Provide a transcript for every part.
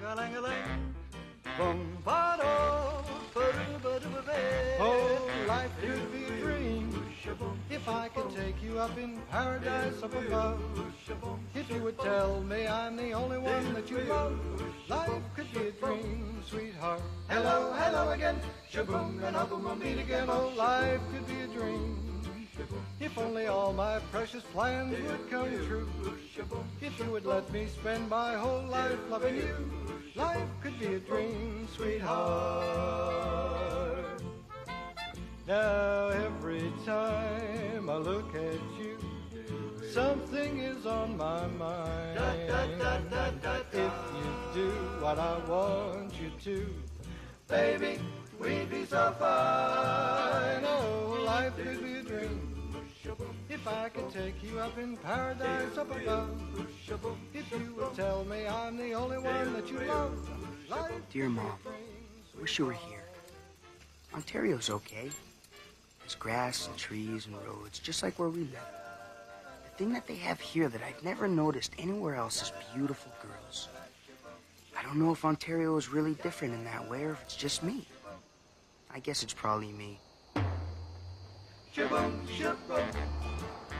Ring-a-ling-a-ling. Oh, life could be a dream if I could take you up in paradise up above. If you would tell me I'm the only one that you love, life could be a dream, sweetheart. Hello, hello again. Shaboom, and up we'll meet again. Oh, life could be a dream if only all my precious plans would come true. If you would let me spend my whole life loving you, life could be a dream, sweetheart. Now every time I look at you, something is on my mind. If you do what I want you to, baby, we'd be so fine. Oh, life could be a dream if I could take you up in paradise up above. If you would tell me I'm the only one that you love. Dear Mom, I wish you were here. Ontario's okay. There's grass and trees and roads, just like where we live. The thing that they have here that I've never noticed anywhere else is beautiful girls. I don't know if Ontario is really different in that way or if it's just me. I guess it's probably me. Shaboom, shaboom,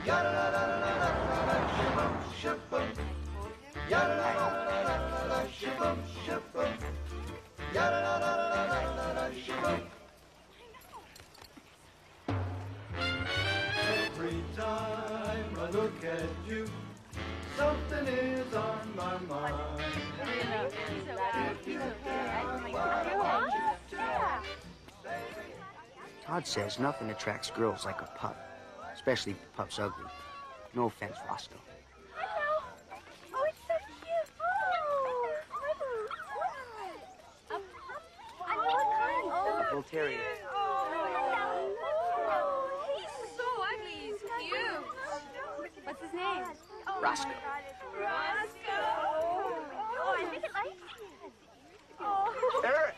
yada da da da da da, shaboom, shaboom, yada da da da da, shaboom, shaboom, yada da da da da, shaboom. Every time I look at you, something is on my mind. If you Todd says nothing attracts girls like a pup, especially if the pup's ugly. No offense, Roscoe. Hello. Oh, it's so cute. Oh. A bull terrier. He's so ugly. He's cute. What's his name? Roscoe. Oh, I think it likes you. Eric!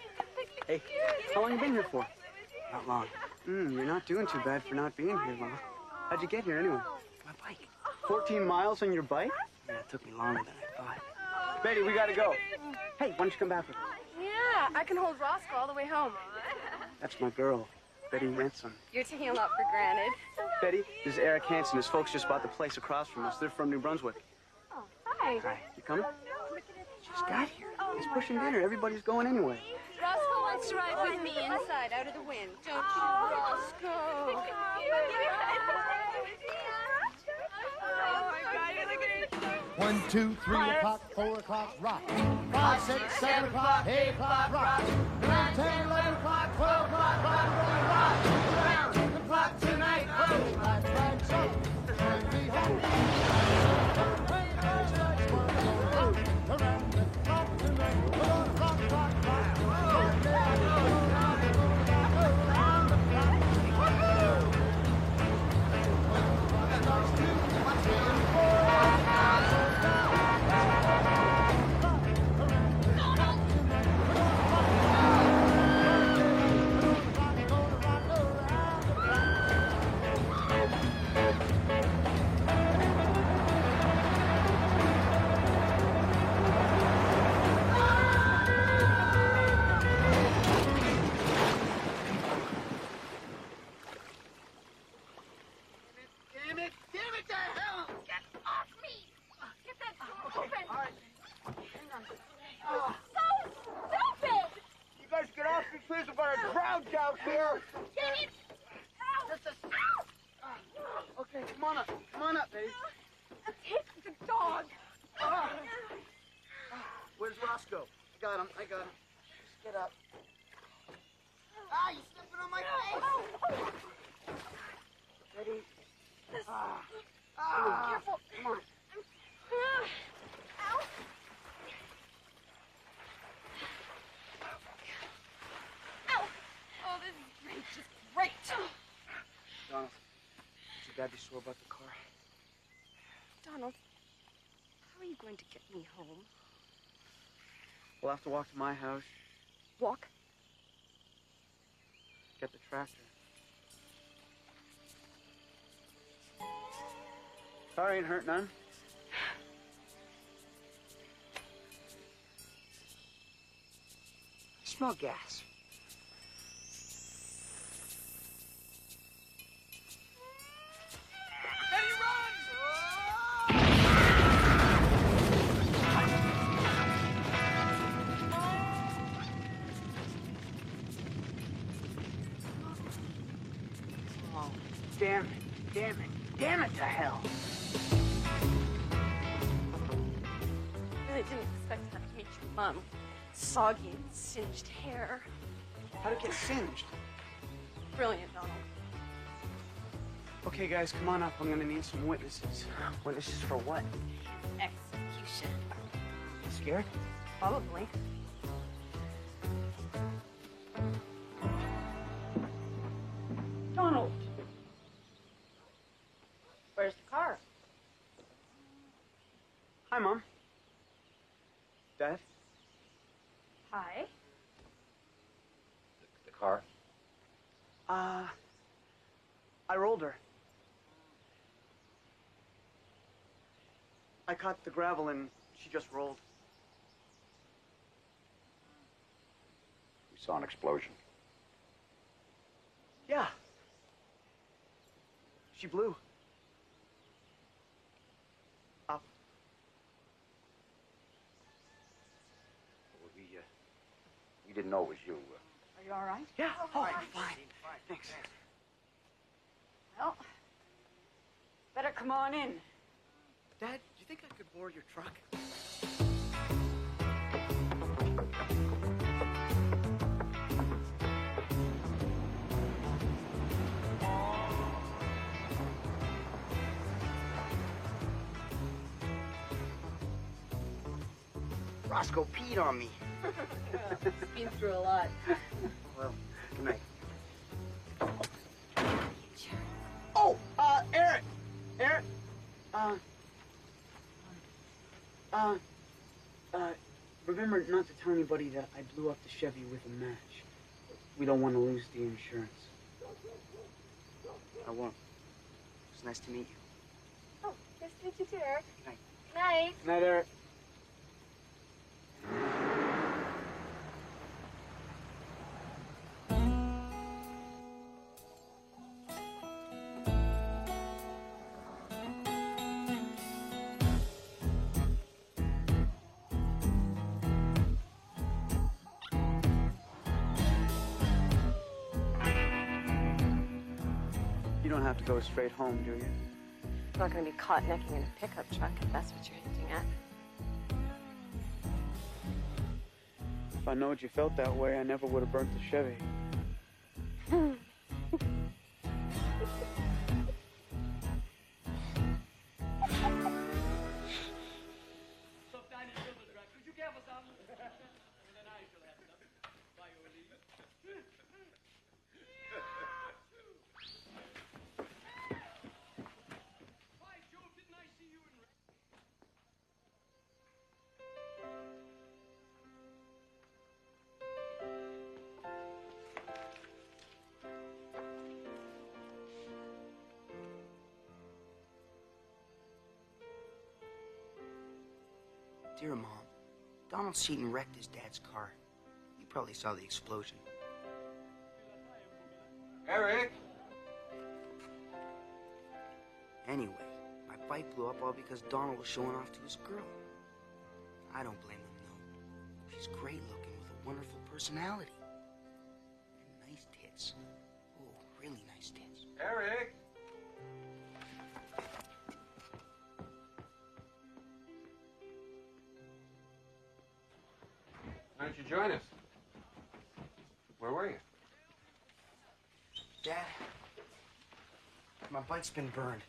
Hey, how long you been here for? Not long. You're not doing too bad for not being here, Mom. How'd you get here anyway? My bike. 14 miles on your bike? Yeah, it took me longer than I thought. Betty, we gotta go. Hey, why don't you come back with us? Yeah, I can hold Roscoe all the way home. That's my girl, Betty Ransom. You're taking a lot for granted. Betty, this is Eric Hansen. His folks just bought the place across from us. They're from New Brunswick. Oh, hi. Hi, you coming? Just got here. He's pushing dinner. Everybody's going anyway. Roscoe wants to ride with me inside, out of the wind. Don't you, Roscoe? Oh, my God, look at it. 1, 2, 3 o'clock, 4 o'clock, rock. 5, 6, 7 o'clock, 8 o'clock, rock. 9, 10, 11 o'clock, 12 o'clock, rock, rock. Around the clock tonight, oh, right, right, so. And be home. Around the clock tonight, we're gonna rock, rock, rock. Okay, come on up. Come on up, Betty. Take the dog. Where's Roscoe? I got him. Just get up. Ah, you stepping on my face. Betty. Careful. Come on. Ow. Ow. Oh, this is great. Just great. Donald, should Dad be sore about the car? Donald, how are you going to get me home? We'll have to walk to my house, Walk? get the tractor. Car ain't hurt none. smell gas. Oh, damn it, damn it, damn it to hell. Really didn't expect to have to meet your mom. Soggy and singed hair. How'd it get singed? Brilliant, Donald. Okay, guys, come on up. I'm gonna need some witnesses. Witnesses for what? Execution. You scared? Probably. Donald. Where's the car? Hi, Mom. Dad? Hi. The car? I rolled her. I caught the gravel and she just rolled. We saw an explosion. Yeah. She blew. Up. Well, we didn't know it was you. Are you all right? Yeah. Oh, fine. Thanks. Well, better come on in. Dad, do you think I could borrow your truck? Roscoe peed on me. Been through a lot. Well, good night. Oh, Eric! Eric! Remember not to tell anybody that I blew up the Chevy with a match. We don't want to lose the insurance. I won't. It was nice to meet you. Oh, nice to meet you too, Eric. Good night. Good night. Good night, Eric. You don't have to go straight home, do you? I'm not going to be caught necking in a pickup truck if that's what you're hinting at. If I knowed you felt that way, I never would have burnt the Chevy. Dear Mom, Donald Seaton wrecked his dad's car. You probably saw the explosion. Eric! Anyway, my bike blew up all because Donald was showing off to his girl. I don't blame him, though. She's great looking with a wonderful personality. And nice tits. Oh, really nice tits. Eric! Why don't you join us? Where were you? Dad, my bike's been burned.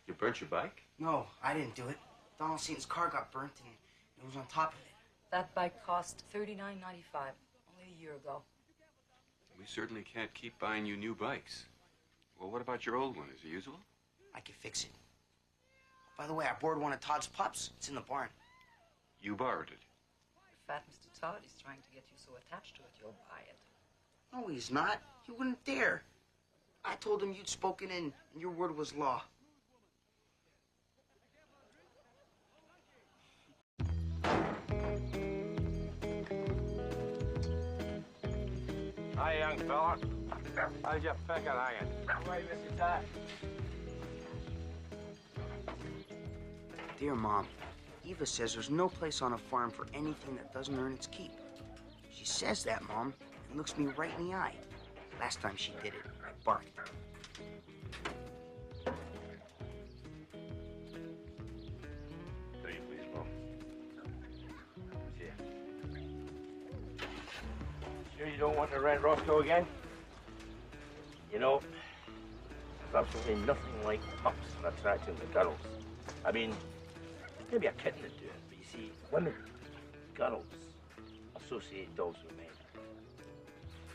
You burnt your bike? No, I didn't do it. Donald Seaton's car got burnt and it was on top of it. That bike cost $39.95 only a year ago. We certainly can't keep buying you new bikes. Well, what about your old one? Is it usable? I can fix it. By the way, I borrowed one of Todd's pups. It's in the barn. You borrowed it. Fat Mr. Todd is trying to get you so attached to it, you'll buy it. No, he's not. He wouldn't dare. I told him you'd spoken in, and your word was law. Hi, young fella. How's your picker hanging? All right, Mr. Todd. Dear Mom, Eva says there's no place on a farm for anything that doesn't earn its keep. She says that, Mom, and looks me right in the eye. Last time she did it, I barked. Tell you, please, Mom. See ya. Sure you don't want to rent Roscoe again? You know, there's absolutely nothing like pups for attracting the girls. I mean, maybe a kitten would do it, but you see, women, girls, associate dogs with men.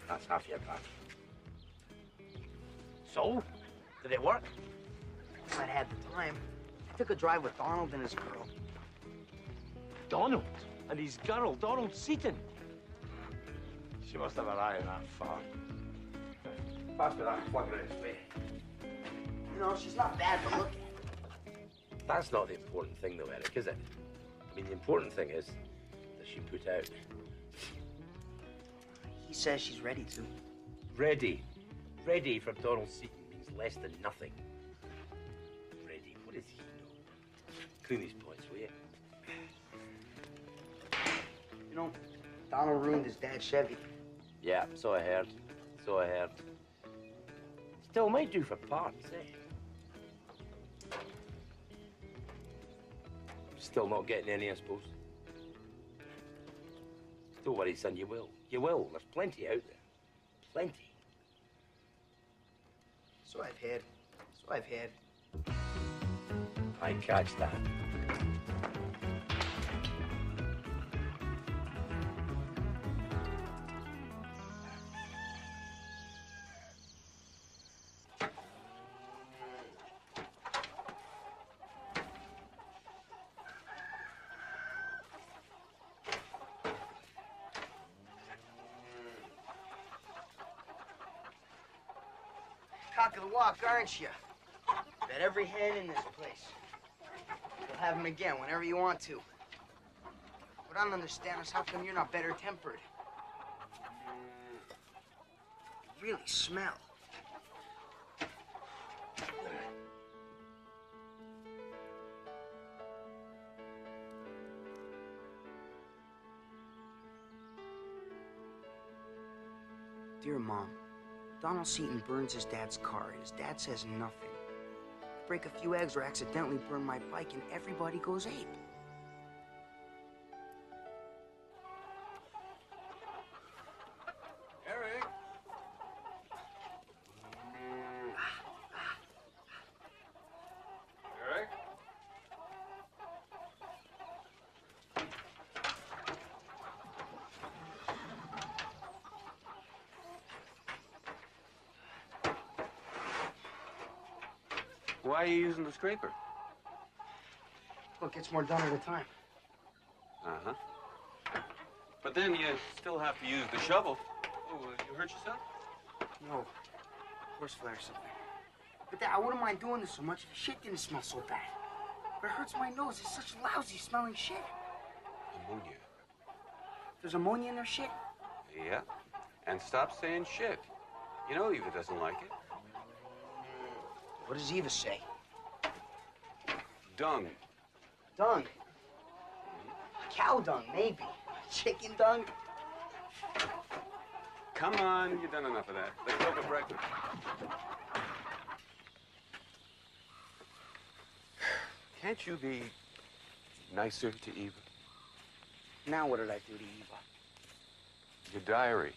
That's half your battle. So, did it work? If I'd had the time, I took a drive with Donald and his girl. Donald and his girl, Donald Seaton. She must have an eye on that farm. Pass me that flugger in his way. You know, she's not bad to look at. That's not the important thing, though, Eric, is it? I mean, the important thing is that she put out. He says she's ready to. Ready. Ready for Donald Seaton means less than nothing. Ready. What does he know? Clean these points, will you? You know, Donald ruined his dad's Chevy. Yeah, so I heard. So I heard. Still might do for parts, eh? Still not getting any, I suppose. Don't worry, son, you will. You will. There's plenty out there. Plenty. So I've had. So I've had. I catch that. Cock of the walk, aren't you? Bet every hen in this place. You'll have him again whenever you want to. What I don't understand is how come you're not better tempered. You really smell. Dear Mom, Donald Seaton burns his dad's car, and his dad says nothing. I break a few eggs or accidentally burn my bike, and everybody goes ape. Eric! Eric? Why are you using the scraper? Look, it's more done at a time. Uh-huh. But then you still have to use the shovel. Oh, you hurt yourself? No, horse flare or something. But Dad, I wouldn't mind doing this so much if the shit didn't smell so bad. But it hurts my nose. It's such lousy smelling shit. Ammonia. There's ammonia in their shit? Yeah. And stop saying shit. You know Eva doesn't like it. What does Eva say? Dung. Dung. Cow dung, maybe. Chicken dung? Come on, you've done enough of that. Let's go for breakfast. Can't you be nicer to Eva? Now what did I do to Eva? Your diary.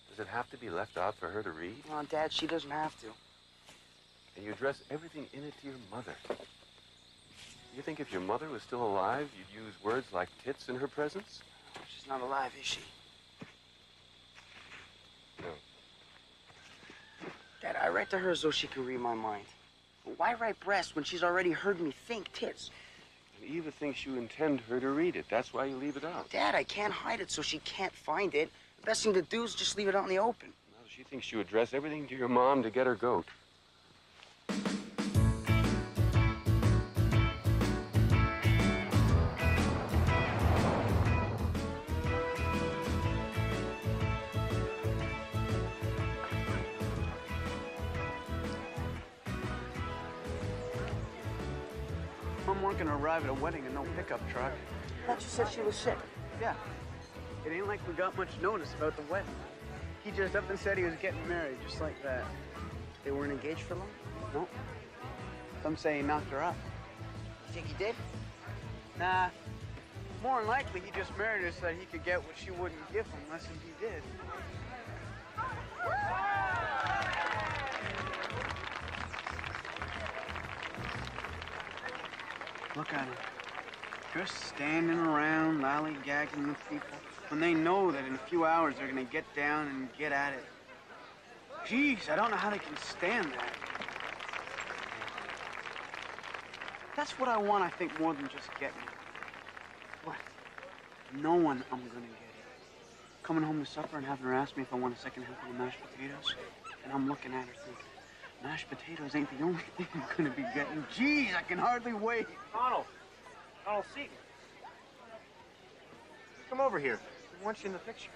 Does it have to be left out for her to read? Well, Dad, she doesn't have to. And you address everything in it to your mother. You think if your mother was still alive, you'd use words like tits in her presence? She's not alive, is she? No. Dad, I write to her as though she could read my mind. But why write breast when she's already heard me think tits? And Eva thinks you intend her to read it. That's why you leave it out. Dad, I can't hide it so she can't find it. The best thing to do is just leave it out in the open. Well, she thinks you address everything to your mom to get her goat. Mom weren't gonna arrive at a wedding in no pickup truck. I thought you said she was sick. Yeah. It ain't like we got much notice about the wedding. He just up and said he was getting married, just like that. They weren't engaged for long? No. Some say he knocked her up. You think he did? Nah. More than likely, he just married her so that he could get what she wouldn't give him unless he did. Look at him. Just standing around, lollygagging with people, when they know that in a few hours they're gonna get down and get at it. Jeez, I don't know how they can stand that. That's what I want, I think, more than just getting it. What? Knowing I'm gonna get it. Coming home to supper and having her ask me if I want a second helping of mashed potatoes, and I'm looking at her thinking, mashed potatoes ain't the only thing I'm gonna be getting. Jeez, I can hardly wait. Donald Seaton. Come over here. We want you in the picture.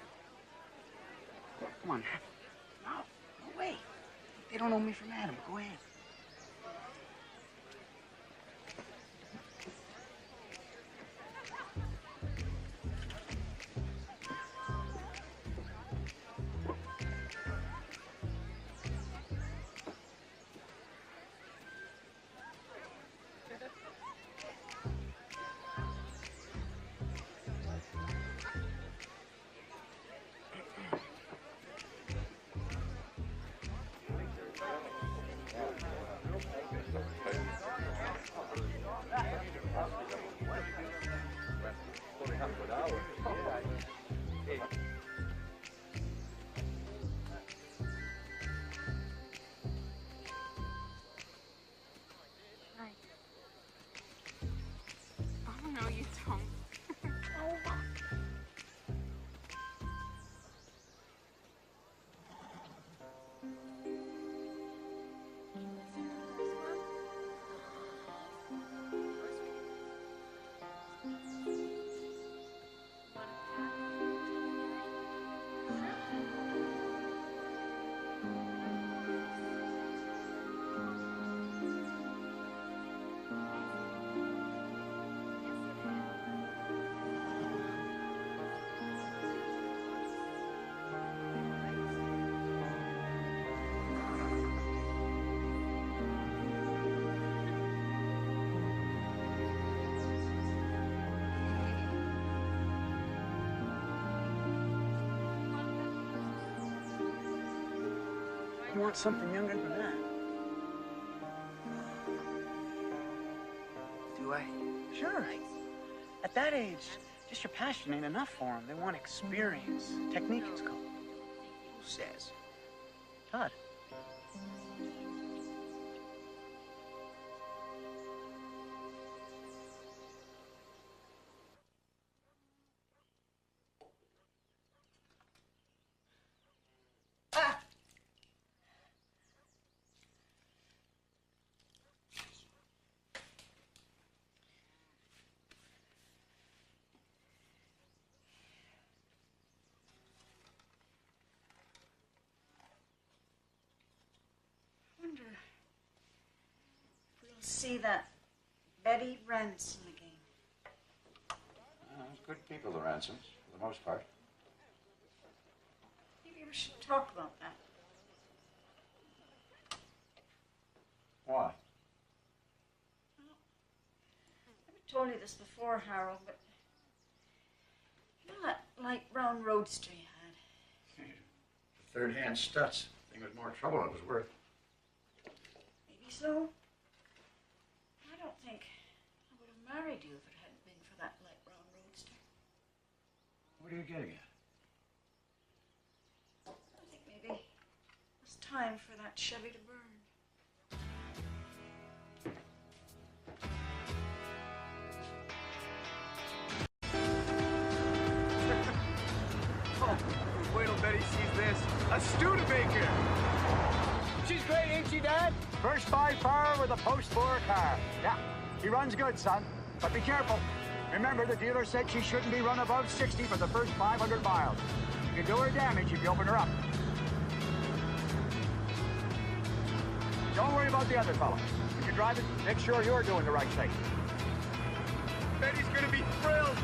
Come on. No way. They don't know me from Adam. Go ahead. Oh, no, you don't. You want something younger than that? Do I? Sure. At that age, just your passion ain't enough for them. They want experience. Technique, it's called. Who says? Todd. See that Betty Ransom again. Good people, the Ransoms, for the most part. Maybe we should talk about that. Why? I've told you this before, Harold, but you know that light brown roadster you had? The third-hand Stutz. Thing was more trouble than it was worth. Maybe so. I don't think I would have married you if it hadn't been for that light brown roadster. What are you getting at? I think maybe it's time for that Chevy to burn. Oh, wait till Betty sees this. A Studebaker! She's great, ain't she, Dad? First by far with a post-war car. Yeah, he runs good, son. But be careful. Remember, the dealer said she shouldn't be run above 60 for the first 500 miles. You can do her damage if you open her up. Don't worry about the other fellow. When you drive it, make sure you're doing the right thing. gonna be thrilled.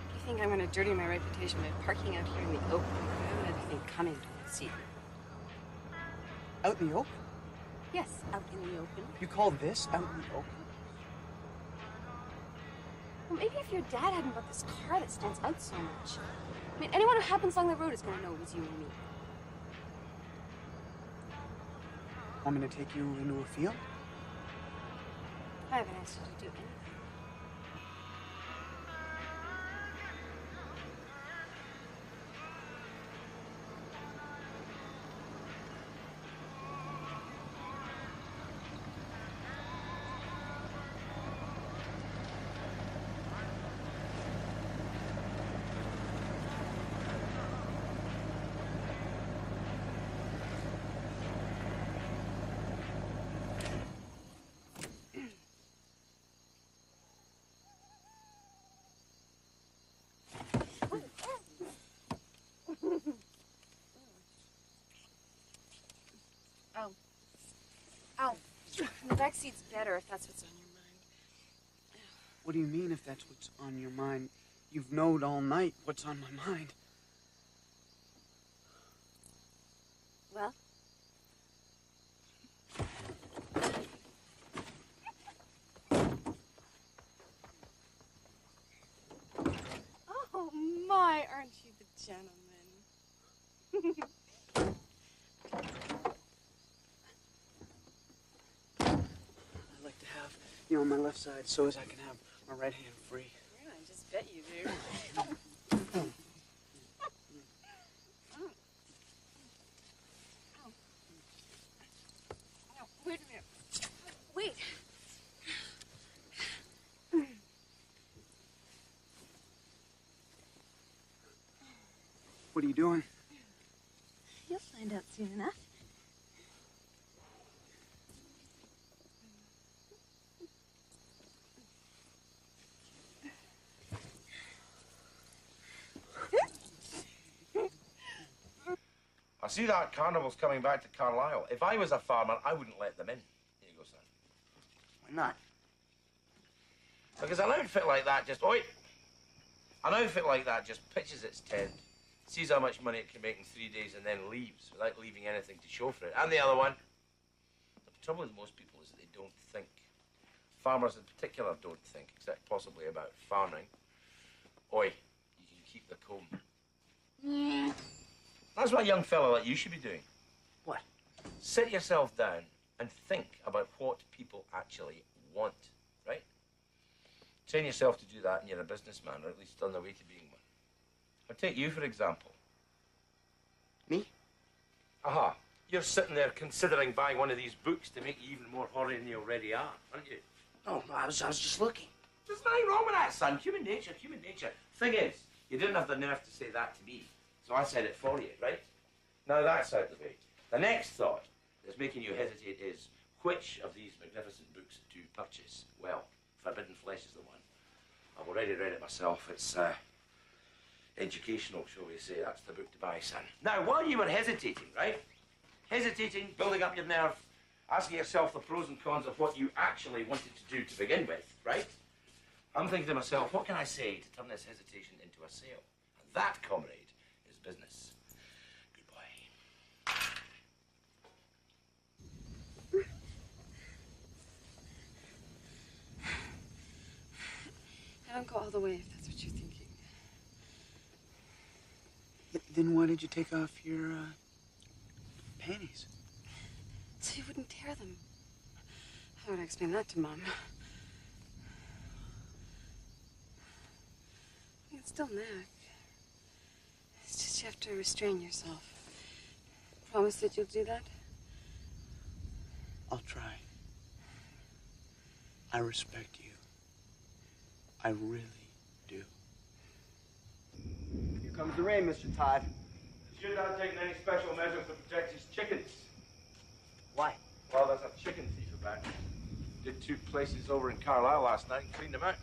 I think I'm going to dirty my reputation by parking out here in the open without anything coming to see. Out in the open? Yes, out in the open. You call this out in the open? Well, maybe if your dad hadn't bought this car that stands out so much. I mean, anyone who happens along the road is going to know it was you and me. Want me to take you into a field? I haven't asked you to do anything. Oh. The back seat's better if that's what's on your mind. What do you mean if that's what's on your mind? You've knowed all night what's on my mind. gentleman. I'd like to have you on my left side so as I can have my right hand free. Yeah, I just bet you do. Wait a minute. Wait. What are you doing? You'll find out soon enough. I see that carnival's coming back to Carlisle. If I was a farmer, I wouldn't let them in. Here you go, son. Why not? Because an outfit like that just, an outfit like that just pitches its tent, sees how much money it can make in 3 days, and then leaves without leaving anything to show for it. And the other one, the trouble with most people is that they don't think. Farmers in particular don't think, except possibly about farming. You can keep the comb. That's what a young fella like you should be doing. What? Sit yourself down and think about what people actually want, right? Train yourself to do that and you're a businessman, or at least on the way to being one. I'll take you, for example. Me? Aha. You're sitting there considering buying one of these books to make you even more horny than you already are, aren't you? No, I was just looking. There's nothing wrong with that, son. Human nature, human nature. Thing is, you didn't have the nerve to say that to me, so I said it for you, right? Now that's out of the way. The next thought that's making you hesitate is, which of these magnificent books to purchase? Well, Forbidden Flesh is the one. I've already read it myself. It's educational, shall we say. That's the book to buy, son. Now, while you were hesitating, right? Hesitating, building up your nerve, asking yourself the pros and cons of what you actually wanted to do to begin with, right? I'm thinking to myself, what can I say to turn this hesitation into a sale? And that, comrade, is business. Goodbye. I don't go all the way, if that's what you're thinking. Then why did you take off your panties? So you wouldn't tear them. How would I explain that to Mom? You can still knack. It's just you have to restrain yourself. Promise that you'll do that? I'll try. I respect you. I really do. Here comes the rain, Mr. Todd. Is your dad taking any special measures to protect his chickens? Why? Well, there's a chicken thief about. Did 2 places over in Carlisle last night and cleaned them out.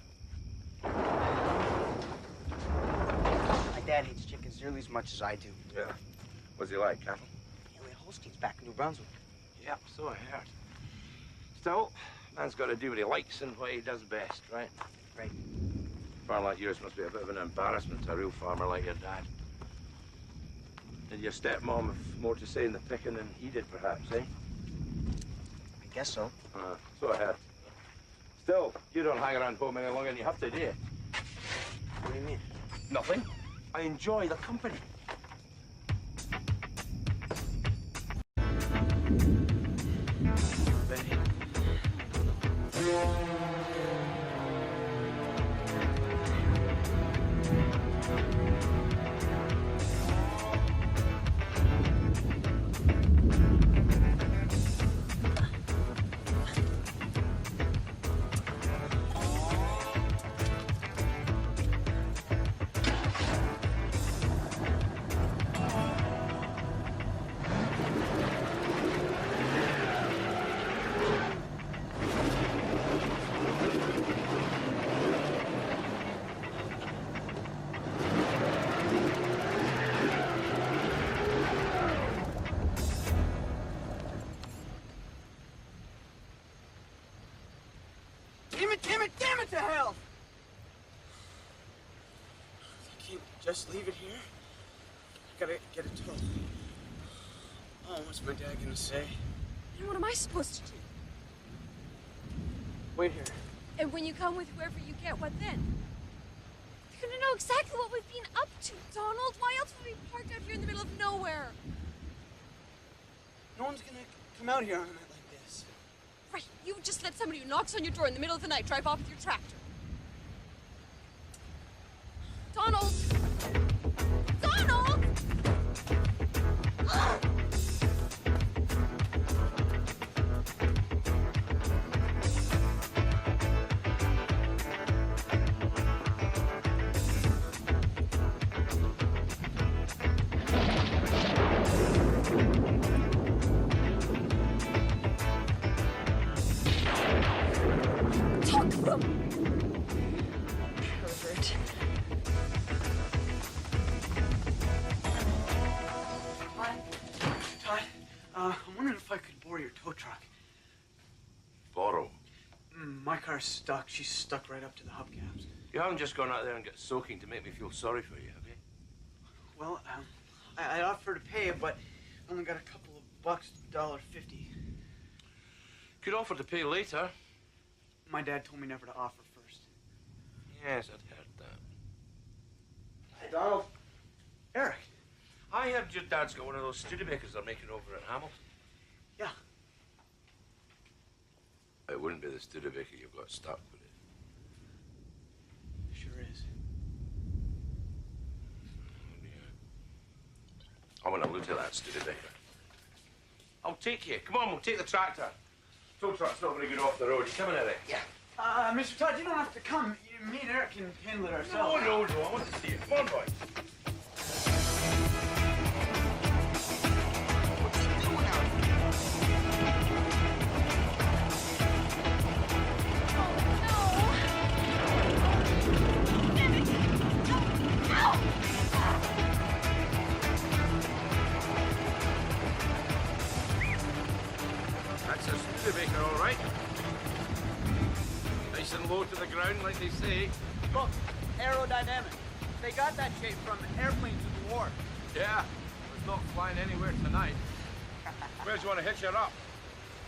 My dad hates chickens nearly as much as I do. Yeah. What's he like, cattle? He only Holsteins back in New Brunswick. Yep, so I heard. Still, man's got to do what he likes and what he does best, right? Right. A farm like yours must be a bit of an embarrassment to a real farmer like your dad. Did your stepmom have more to say in the picking than he did, perhaps, eh? I guess so. So I heard. Still, you don't hang around home any longer than you have to, do you? What do you mean? Nothing. I enjoy the company. Damn it to hell! I can't just leave it here. I gotta get it towed. Oh, what's my dad gonna say? And what am I supposed to do? Wait here. And when you come with whoever you get, what then? gonna know exactly what we've been up to, Donald. Why else would we be parked out here in the middle of nowhere? No one's gonna come out here on a night like this. Right, you just let somebody who knocks on your door in the middle of the night drive off with your tractor. Donald! Donald! Talk to them! Pervert. Todd, I'm wondering if I could borrow your tow truck. Borrow? My car's stuck. She's stuck right up to the hubcaps. You haven't just gone out there and got soaking to make me feel sorry for you, have you? Well, I offered to pay it, but I only got a couple of bucks, $1.50. Could offer to pay later. My dad told me never to offer first. Yes, I'd heard that. Hey, Donald. Eric. I heard your dad's got one of those Studebakers they're making over at Hamilton. Yeah. It wouldn't be the Studebaker you've got stuck, would it? Sure is. I want to look at that Studebaker. I'll take you. Come on, we'll take the tractor. Tow truck's not very good off the road. You coming, Eric? Yeah. Mr. Todd, you don't have to come. Me and Eric can handle it ourselves. No. I want to see you. Come on, boy. What's he doing out here? That's a Studebaker, all right. Nice and low to the ground, like they say. Look, aerodynamic. They got that shape from airplanes in the war. Yeah, it's not flying anywhere tonight. Where do you want to hitch her up?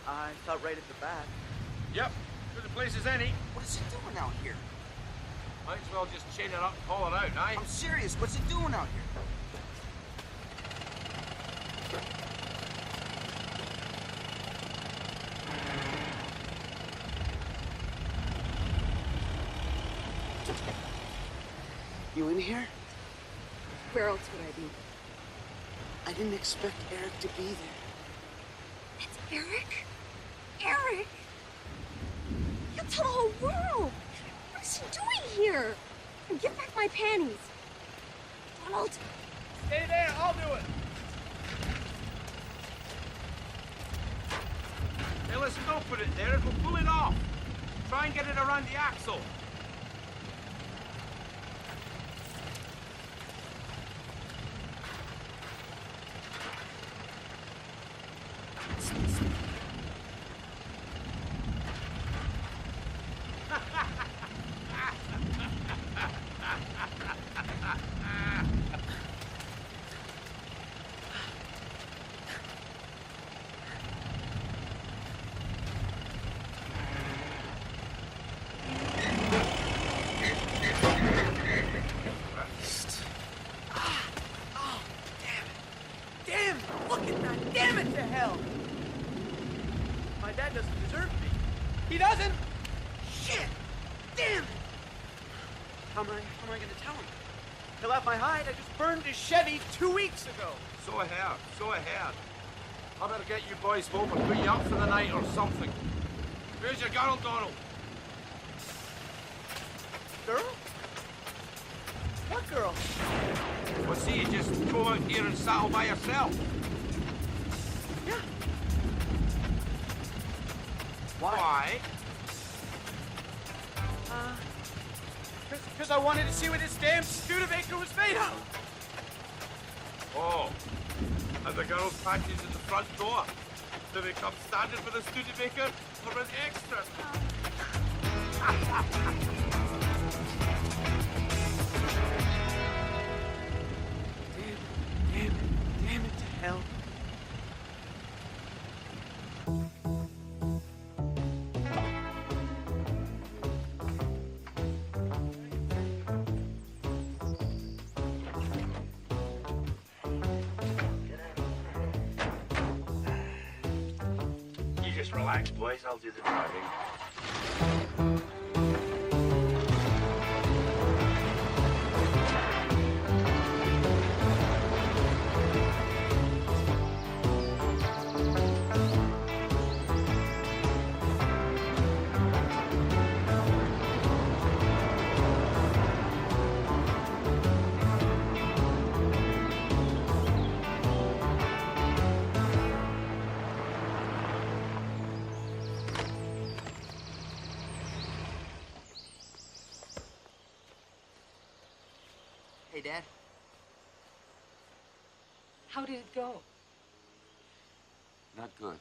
I thought right at the back. Yep, good a place as any. What is he doing out here? Might as well just chain her up and haul her out, aye? I'm serious. What's he doing out here? You in here? Where else would I be? I didn't expect Eric to be there. It's Eric? Eric? He'll tell the whole world. What is he doing here? And give back my panties. Donald. Stay there, I'll do it. Hey, listen, don't put it there. It'll pull it off. Try and get it around the axle. Damn! Look at that! Damn it to hell! My dad doesn't deserve me. He doesn't! Shit! Damn it! How am I gonna tell him? He'll have my hide. I just burned his Chevy 2 weeks ago. So I heard. I better get you boys home and put you up for the night or something. Where's your girl, Donald? Girl? What girl? Well, see, you just go out here and saddle by yourself. Yeah. Why? Because I wanted to see what this damn Studebaker was made of. Oh, and the girl's patches at the front door. Do they come standard for the Studebaker or an extra? Damn it to hell. just relax, boys. I'll do the driving. Hey, Dad. How did it go? Not good.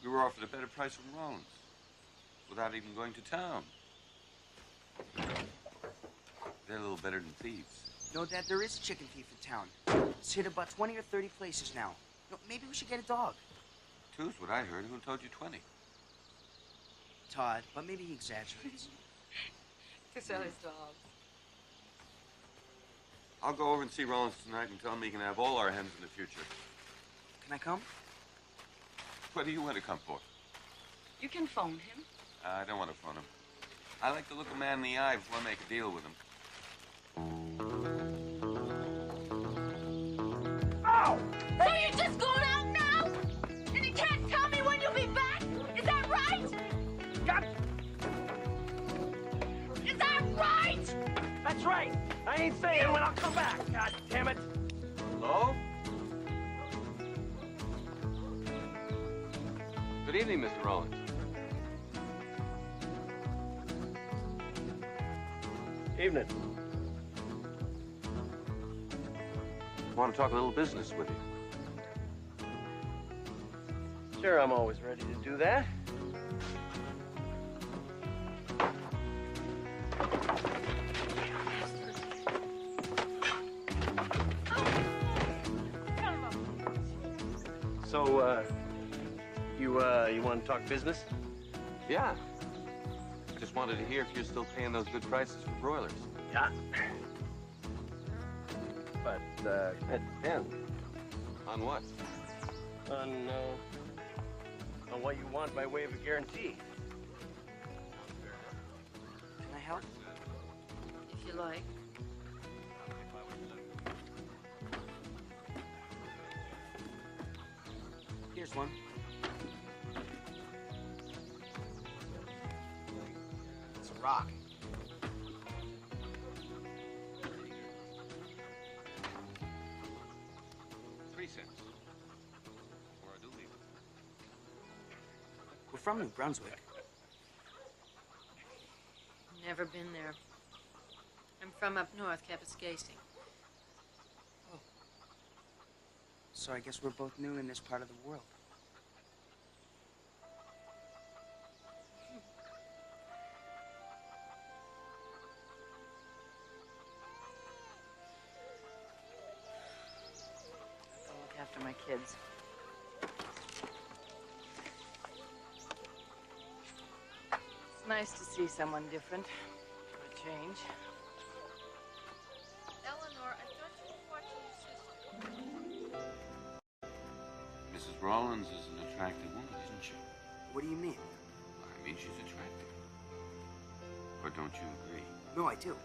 We were offered a better price from Rollins without even going to town. They're a little better than thieves. No, Dad, there is a chicken thief in town. It's hit about 20 or 30 places now. No, maybe we should get a dog. Two's what I heard. Who told you 20? Todd, but maybe he exaggerates. To sell his dogs. I'll go over and see Rollins tonight and tell him he can have all our hens in the future. Can I come? What do you want to come for? You can phone him. I don't want to phone him. I like to look a man in the eye before I make a deal with him. Ow! So you're just going out now? And you can't tell me when you'll be back? Is that right? God. Is that right? That's right. I ain't saying when I'll come back. God damn it. Hello? Good evening, Mr. Rollins. Evening. I want to talk a little business with you. Sure, I'm always ready to do that. So, you want to talk business? Yeah. I just wanted to hear if you're still paying those good prices for broilers. Yeah. But, it depends. On what? On what you want by way of a guarantee. Can I help? If you like. Here's one. It's a rock. Or I do leave it. We're from New Brunswick. Never been there. I'm from up north, Kapuskasing. Oh. So I guess we're both new in this part of the world. I'll look after my kids. It's nice to see someone different. For a change. Eleanor, I thought you were watching your sister. Mrs. Rollins is an attractive woman, isn't she? What do you mean? I mean, she's attractive. Or don't you agree? No, I do.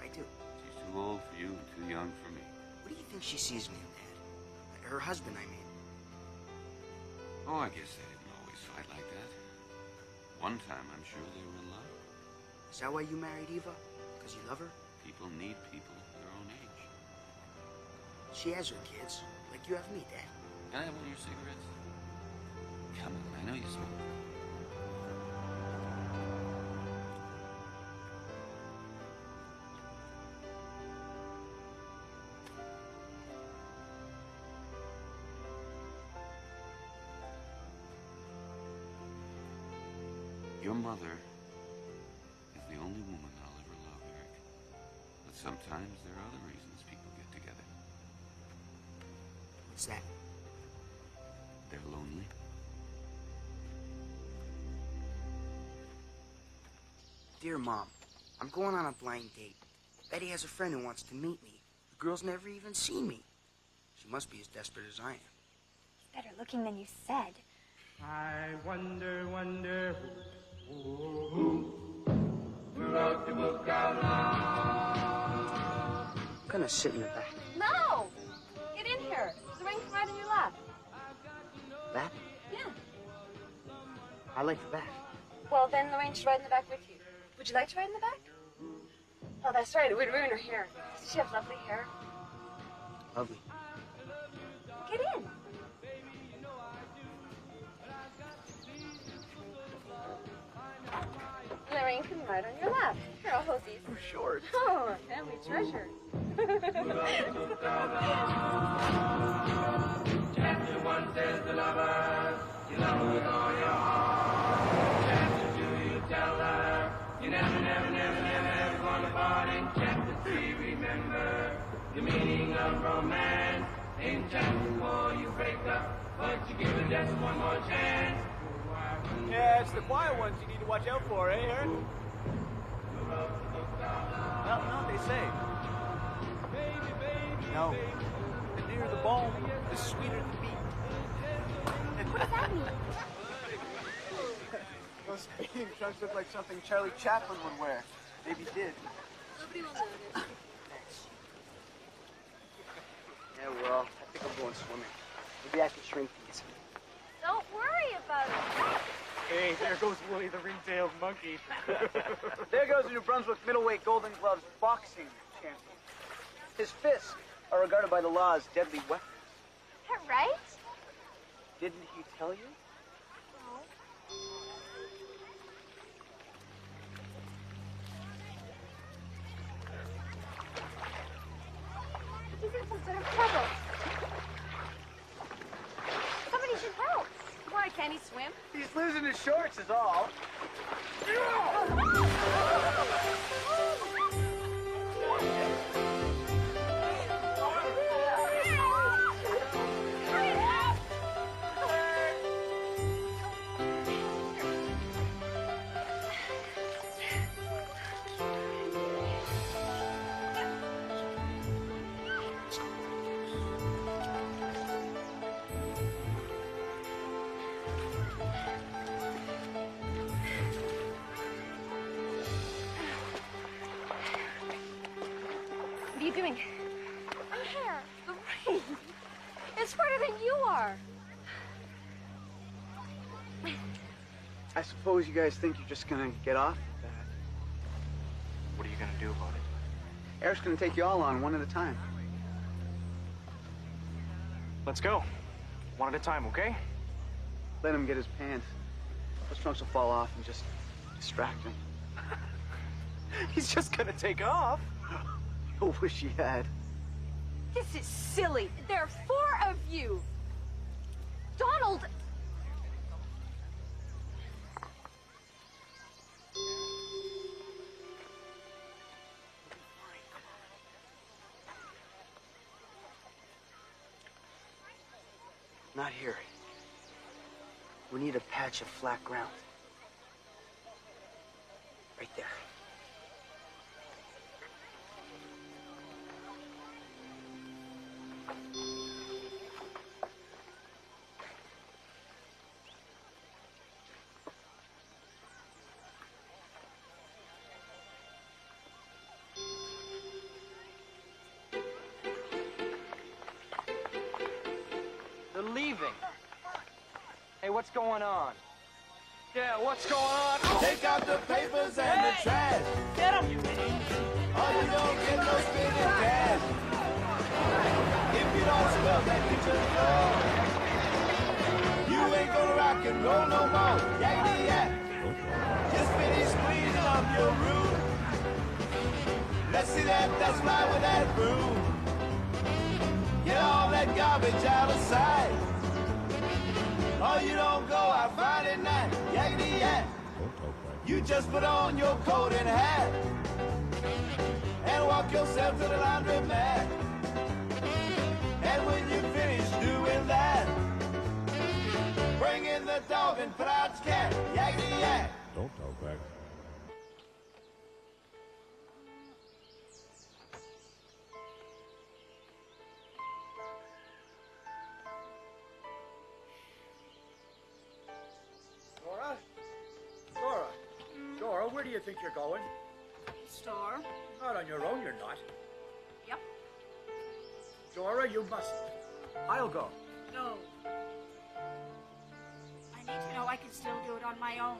I do. She's too old for you and too young for me. What do you think she sees me in, Dad? Her husband, I mean. Oh, I guess they didn't always fight like that. One time, I'm sure they were in love. Is that why you married Eva? Because you love her? People need people their own age. She has her kids, like you have me, Dad. Can I have one of your cigarettes? Come on, I know you smoke. Your mother is the only woman I'll ever love, Eric. But sometimes there are other reasons people get together. What's that? They're lonely. Dear Mom, I'm going on a blind date. Betty has a friend who wants to meet me. The girl's never even seen me. She must be as desperate as I am. Better looking than you said. I wonder who wrote the book out loud? I'm gonna sit in the back. No! Get in here. The ring can ride in your lap. Back? Yeah. I like the back. Well, then the ring should ride in the back with you. Would you like to ride in the back? Oh, that's right. It would ruin her hair. Does she have lovely hair? Lovely. Get in. The ring can ride on your lap. Here, I'll hold these. We're short. Oh, family treasure. Chapter 1 says the lovers, you love her with all your heart. Chapter 2, you tell her, you never gonna part. In Chapter 3, remember the meaning of romance. In Chapter 4, you break up, but you give it just one more chance. Yeah, it's the quiet ones you need to watch out for, eh, Aaron? Well, no, they say. No. The nearer the bone, the sweeter the beat. What does that mean? Those speeding trunks look like something Charlie Chaplin would wear. Maybe did. Nobody will notice. Thanks. Yeah, well, I think I'm going swimming. Maybe I can shrink these. Don't worry about it. Hey, there goes Willie the ring-tailed monkey. There goes the New Brunswick middleweight Golden Gloves boxing champion. His fists are regarded by the law as deadly weapons. That right? Didn't he tell you? No. He's in some sort of trouble. Somebody should help. Why, can't he swim? He's losing his shorts is all. What are you doing? My hair. The ring. It's harder than you are. I suppose you guys think you're just gonna get off with that. What are you gonna do about it? Eric's gonna take you all on one at a time. Let's go. One at a time, okay? Let him get his pants. Those trunks will fall off and just distract him. He's just gonna take off. I wish he had. This is silly. There are 4 of you. Donald. Not here. We need a patch of flat ground. Right there. They're leaving. Hey, what's going on? Yeah, what's going on? Take out the papers and the trash. Get him! Or you don't get no spinning cash. If you don't smell that kitchen floor, you ain't gonna rock and roll no more. Yakety yak. Just finish cleaning up your room. Let's see that dust fly with that broom. Get all that garbage out of sight. Or you don't go out Friday night. Yakety yak. You just put on your coat and hat and walk yourself to the laundromat. And when you finish doing that, bring in the dog and put out the cat. Yakety yak. Don't talk back. do you think you're going? Store? Not on your own, you're not. Yep. Dora, you mustn't. I'll go. No. I need to know I can still do it on my own.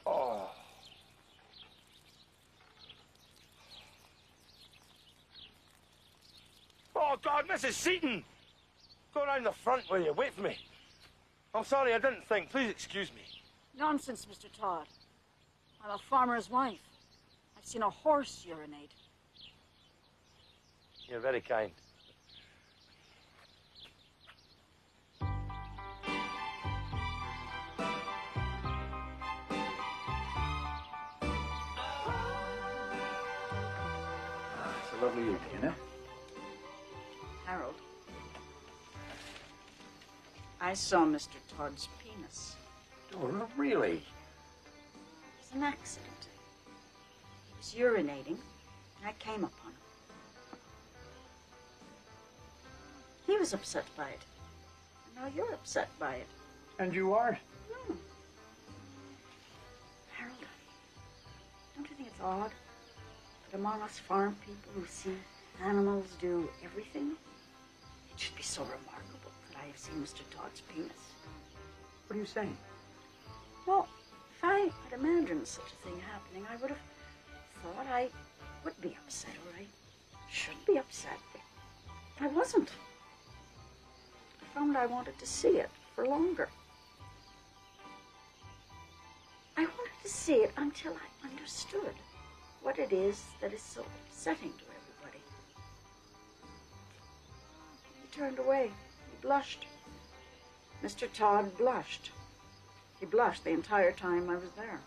Oh. Oh, God, Mrs. Seaton! Go round the front, will you? Wait for me. I'm sorry, I didn't think. Please excuse me. Nonsense, Mr. Todd. I'm a farmer's wife. I've seen a horse urinate. You're very kind. It's a lovely evening, isn't it? Harold, I saw Mr. Todd's penis. Dora, really? It was an accident. He was urinating, and I came upon him. He was upset by it. And now you're upset by it. And you are? Harold, don't you think it's odd that among us farm people who see animals do everything, it should be so remarkable that I have seen Mr. Todd's penis? What are you saying? Well, if I had imagined such a thing happening, I would have thought I would be upset, or I should be upset. But I wasn't. I found I wanted to see it for longer. I wanted to see it until I understood what it is that is so upsetting to everybody. He turned away. He blushed. Mr. Todd blushed. He blushed the entire time I was there.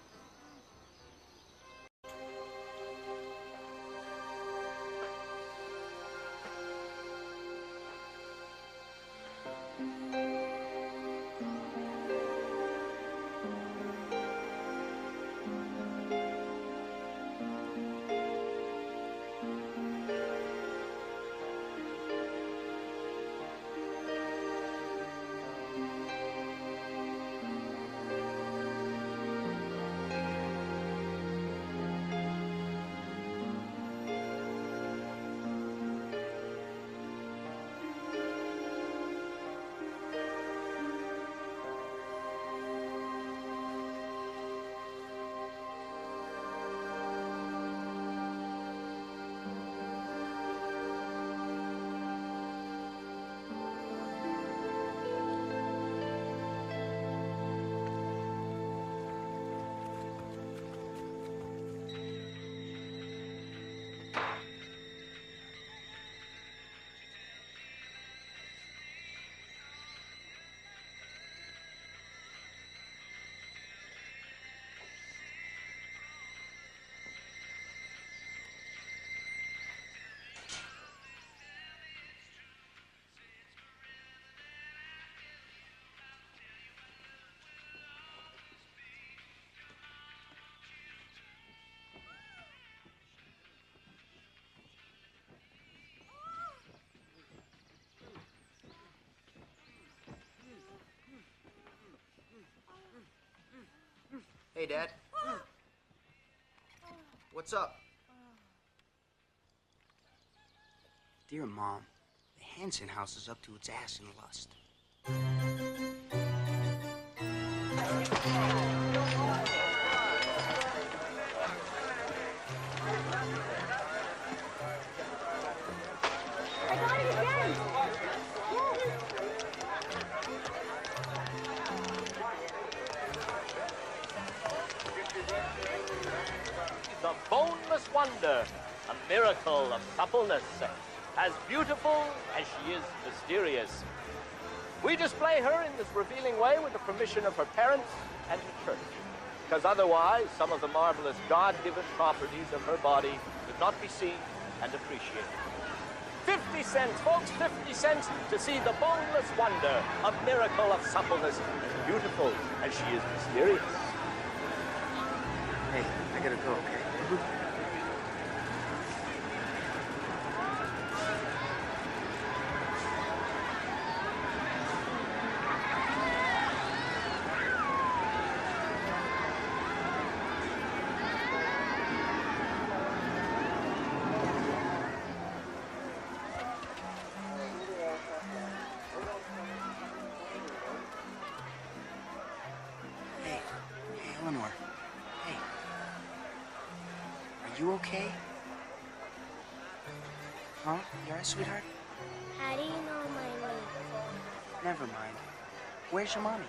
Hey, Dad. What's up? Dear Mom, the Hanson house is up to its ass in lust. I got it again. The boneless wonder, a miracle of suppleness, as beautiful as she is mysterious. We display her in this revealing way with the permission of her parents and the church, because otherwise some of the marvelous God-given properties of her body could not be seen and appreciated. 50 cents, folks, 50 cents to see the boneless wonder, a miracle of suppleness, as beautiful as she is mysterious. Hey, I gotta go, okay? Hey, Eleanor. Hey. Are you okay? Huh? You alright, sweetheart? How do you know my name? Never mind. Where's your mommy?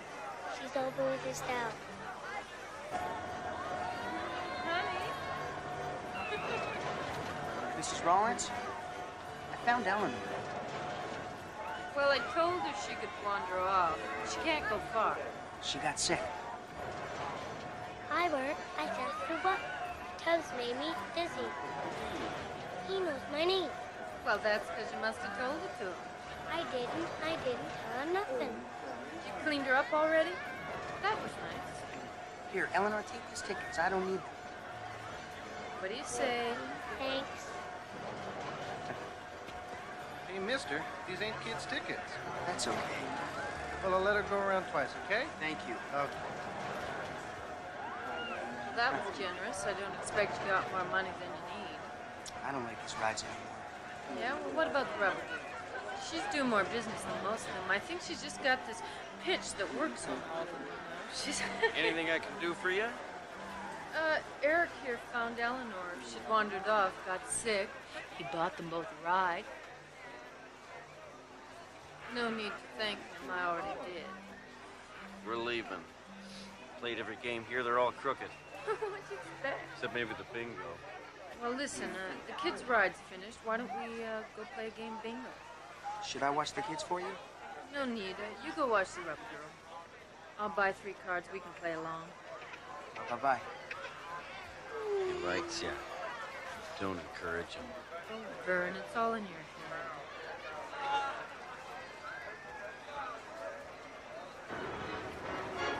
She's over with Estelle. Mrs. Rollins? I found Eleanor. Well, I told her she could wander off. She can't go far. She got sick. I weren't. I just threw up. Tubbs made me dizzy. He knows my name. Well, that's because you must have told it to him. I didn't tell him nothing. You cleaned her up already? That was nice. Here, Eleanor, take these tickets. I don't need them. What do you say? Thanks. Hey, mister, these ain't kids' tickets. That's okay. Well, I'll let her go around twice, okay? Thank you. Okay. That was generous. I don't expect you got more money than you need. I don't like these rides anymore. Yeah, well, what about the rebel girl? She's doing more business than most of them. I think she's just got this pitch that works on all of them. She's... Anything I can do for you? Eric here found Eleanor. She'd wandered off, got sick. He bought them both a ride. No need to thank him. I already did. We're leaving. Played every game here. They're all crooked. What'd you expect? Except maybe the bingo. Well, listen, the kids' ride's finished. Why don't we go play a game bingo? Should I watch the kids for you? No need. You go watch the rebel girl. I'll buy 3 cards. We can play along. Bye-bye. He likes you. Don't encourage him. Oh, Vern, it's all in your head.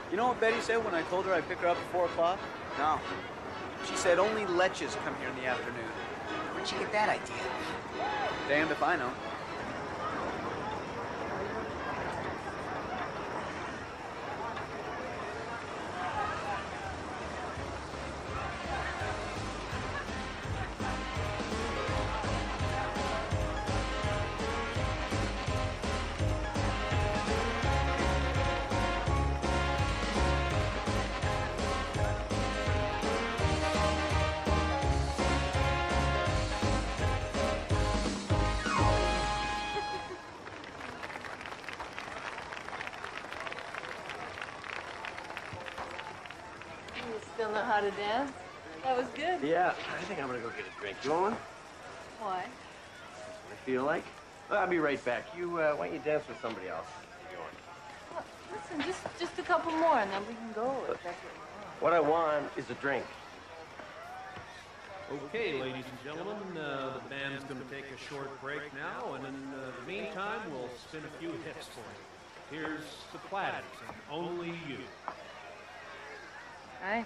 You know what Betty said when I told her I'd pick her up at 4 o'clock? No. She said only leches come here in the afternoon. Where'd you get that idea? Damned if I know. You still know how to dance? That was good. Yeah, I think I'm gonna go get a drink. You want one? Why? I feel like. Well, I'll be right back. Why don't you dance with somebody else? You want? Well, listen, just a couple more, and then we can go if that's what you want. What I want is a drink. Okay, ladies and gentlemen, the band's going to take a short break now, and in the meantime, we'll spin a few hits for you. Here's the Platters and Only You. Hi.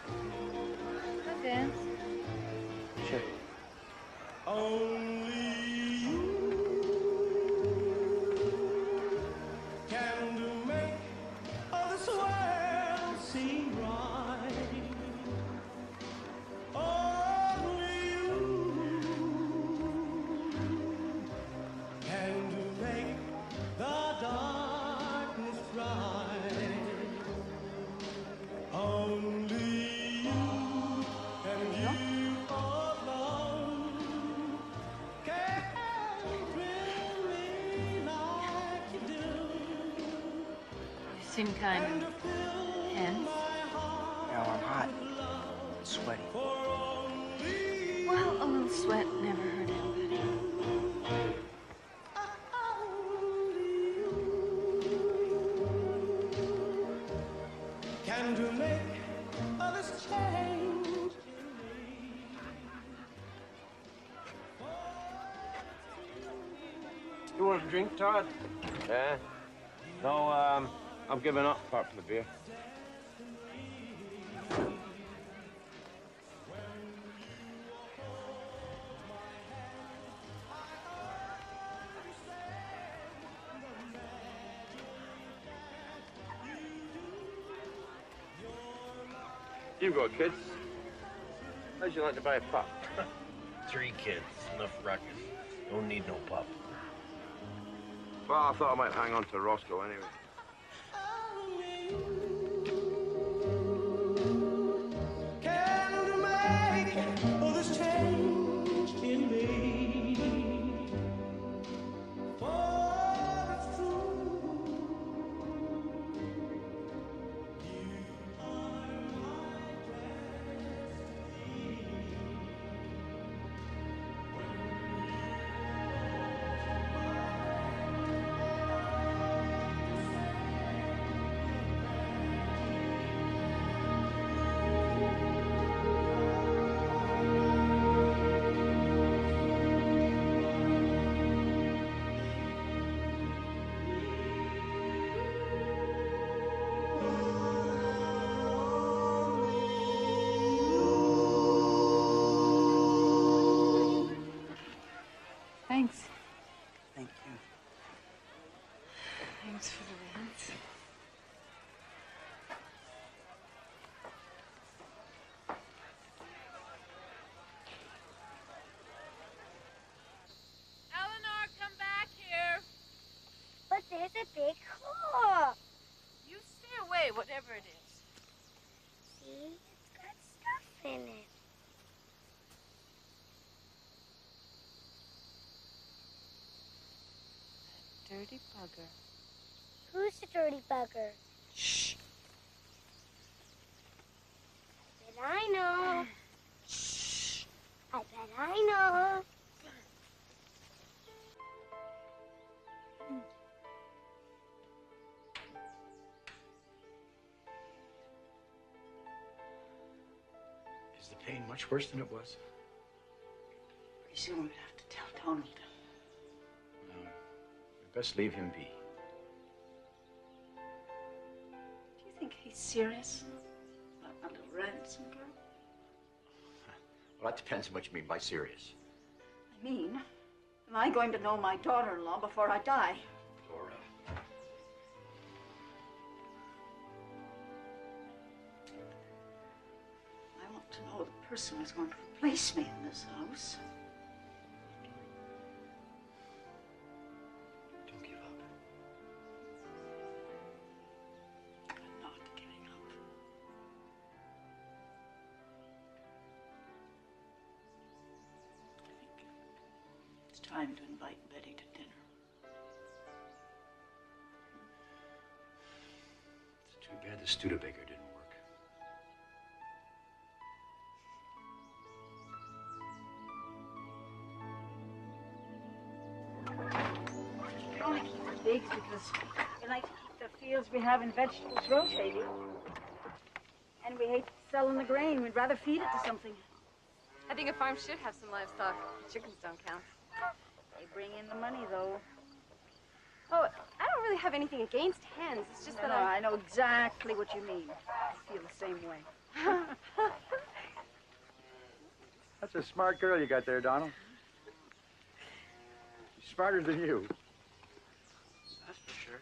Hi, dance. Sure. Only you can make all this world seem right. Seem kind of tense. Now I'm hot. And sweaty. Well, a little sweat never hurt anybody. Can you make others change? You want a drink, Todd? Yeah. No, I'm giving up apart from the beer. You go, kids. How'd you like to buy a pup? 3 kids, enough ruckus. Don't need no pup. Well, I thought I might hang on to Roscoe anyway. Can you make others change in me? For it's true. You are my Thanks. Thank you. Thanks for the rent. Eleanor, come back here. But there's a big hole. You stay away, whatever it is. See, it's got stuff in it. Dirty bugger. Who's the dirty bugger? Shh. I bet I know. Shh. I bet I know. Is the pain much worse than it was? Pretty soon we'd have to tell Donald. No. You best leave him be. Do you think he's serious about my little ransom girl? Well, that depends on what you mean by serious. I mean, am I going to know my daughter-in-law before I die? Laura. I want to know the person who's going to replace me in this house. Don't give up. I'm not giving up. I think it's time to invite Betty to dinner. It's too bad the Studebaker didn't work. We only keep the pigs because we like to keep the fields we have in vegetables rotating. And we hate selling the grain. We'd rather feed it to something. I think a farm should have some livestock. Chickens don't count. They bring in the money, though. Oh, I don't really have anything against hens. It's just that No, I know exactly what you mean. I feel the same way. That's a smart girl you got there, Donald. She's smarter than you. That's for sure.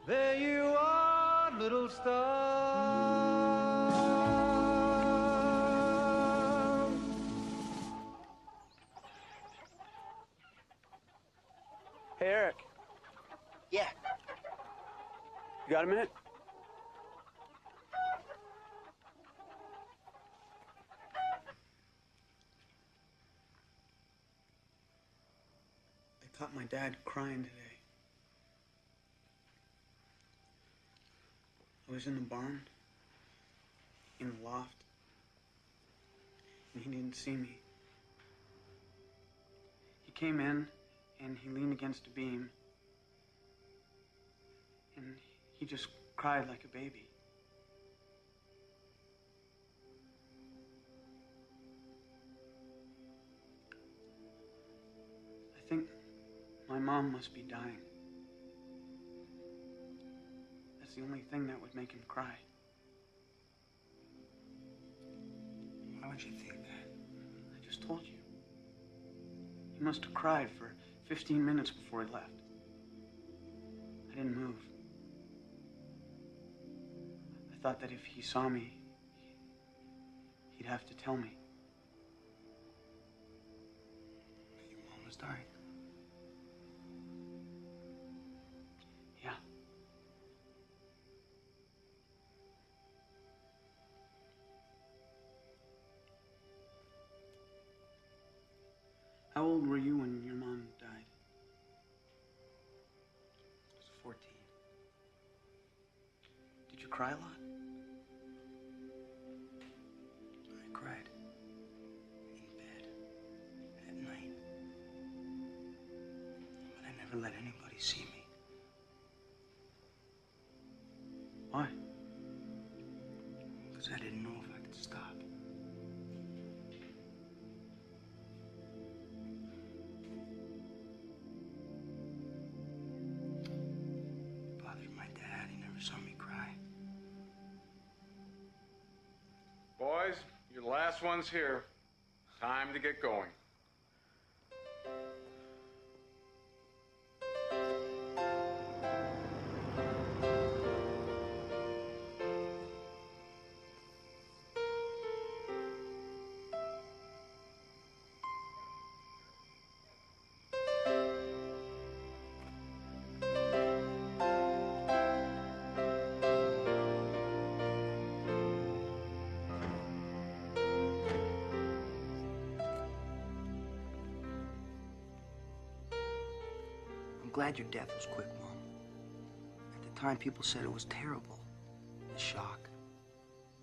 There you are, little star. Hey, Eric. Yeah. You got a minute? I caught my dad crying today. I was in the barn, in the loft, and he didn't see me. He came in, and he leaned against a beam, and he just cried like a baby. I think my mom must be dying. That's the only thing that would make him cry. Why would you think that? I just told you. He must have cried for 15 minutes before he left. I didn't move. I thought that if he saw me, he'd have to tell me. Your mom was dying. Yeah. How old were you when your mom died? I was 14. Did you cry a lot? I cried. In bed. At night. But I never let anybody see me. Why? Because I didn't know if I could stop. It bothered my dad. He never saw me cry. Boys, you're the last ones here. Time to get going. I'm glad your death was quick, Mom. At the time, people said it was terrible. The shock.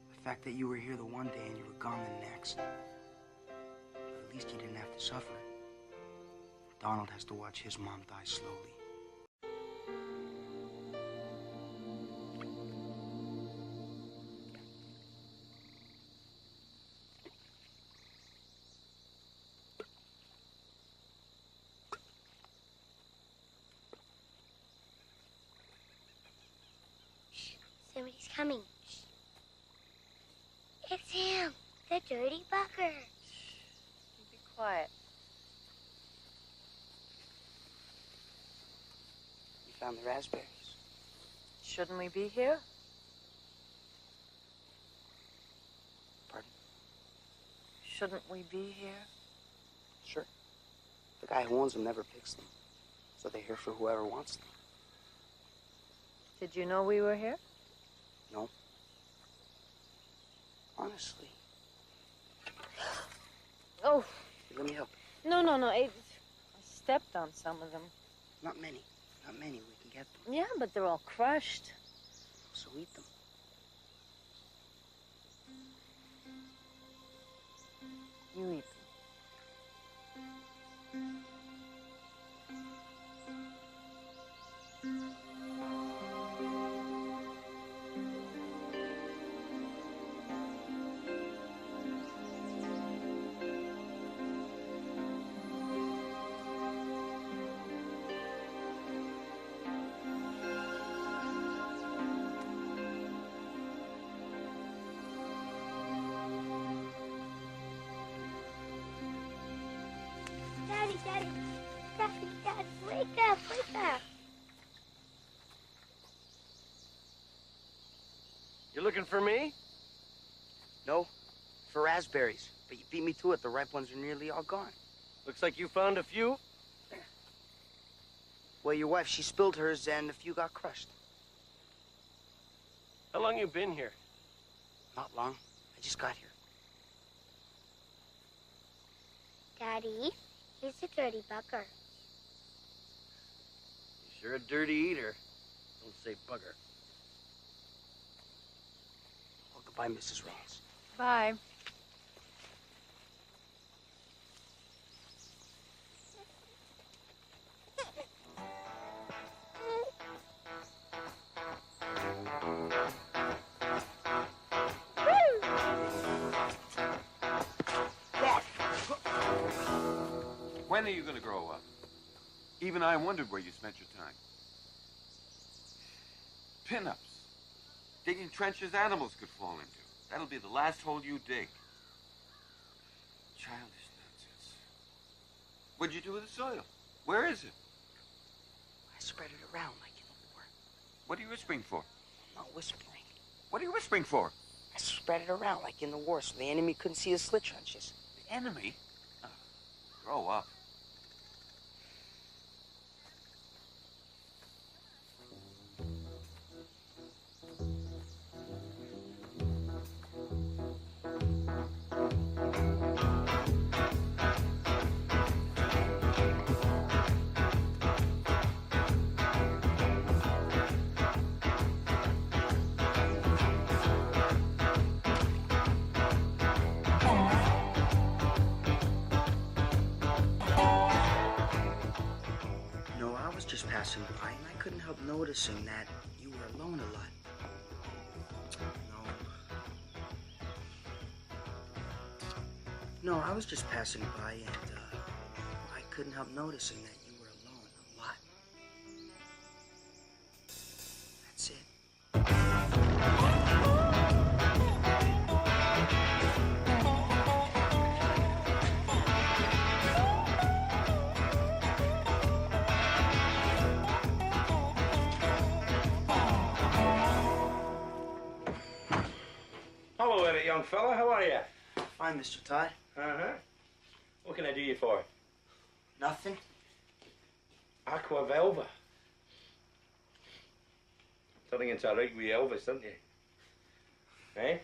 The fact that you were here the one day and you were gone the next. But at least you didn't have to suffer. Donald has to watch his mom die slowly. Somebody's coming. Shh. It's him, the dirty bugger. You be quiet. You found the raspberries. Shouldn't we be here? Pardon? Shouldn't we be here? Sure. The guy who owns them never picks them. So they're here for whoever wants them. Did you know we were here? No. Honestly. Oh. Here, let me help. No. I stepped on some of them. Not many. Not many. We can get them. Yeah, but they're all crushed. So eat them. You eat them. You looking for me? No, for raspberries. But you beat me to it. The ripe ones are nearly all gone. Looks like you found a few. Well, your wife, she spilled hers and a few got crushed. How long you been here? Not long. I just got here. Daddy, he's a dirty bugger. You're a dirty eater. Don't say bugger. Well, goodbye, Mrs. Reynolds. Bye. When are you going to grow up? Even I wondered where you spent your time. Pin-ups. Digging trenches animals could fall into. That'll be the last hole you dig. Childish nonsense. What'd you do with the soil? Where is it? I spread it around like in the war. What are you whispering for? I'm not whispering. What are you whispering for? I spread it around like in the war so the enemy couldn't see his slit trenches. The enemy? Oh, grow up. No, I was just passing by and I couldn't help noticing that you were alone a lot. No, I was just passing by and I couldn't help noticing that you were alone a lot. That's it. Hello, Eric, young fella. How are you? Fine, Mr. Todd. Uh-huh. What can I do you for? Nothing. Aqua Velva. Turning into a rig with Elvis, aren't you? Eh?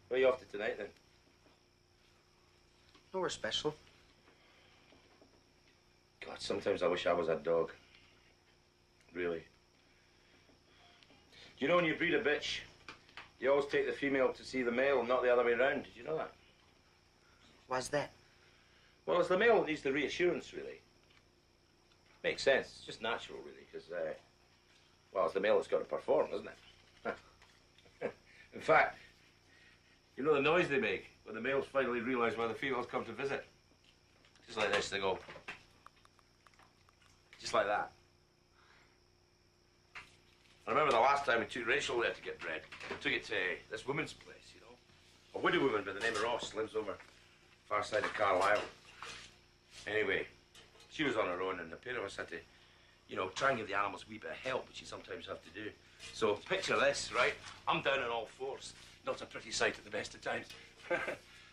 Where are you off to tonight, then? Nowhere special. God, sometimes I wish I was a dog. Really. Do you know when you breed a bitch, you always take the female to see the male, not the other way around? Did you know that? Why's that? Well, it's the male that needs the reassurance, really. Makes sense. It's just natural, really, because, well, it's the male that's got to perform, isn't it? In fact, you know the noise they make when the males finally realize why the females come to visit? Just like this, they go. Just like that. I remember the last time we took Rachel there to get bred. We took it to this woman's place, you know. A widow woman by the name of Ross lives over far side of Carlisle. Anyway, she was on her own and the pair of us had to, you know, try and give the animals a wee bit of help, which you sometimes have to do. So picture this, right? I'm down on all fours. Not a pretty sight at the best of times.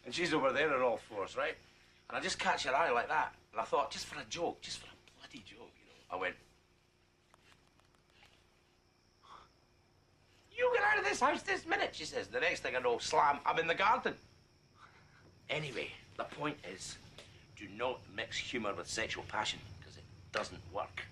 And she's over there on all fours, right? And I just catch her eye like that. And I thought, just for a joke, just for a bloody joke, you know. I went, "You get out of this house this minute," she says. The next thing I know, slam, I'm in the garden. Anyway, the point is, do not mix humor with sexual passion, because it doesn't work.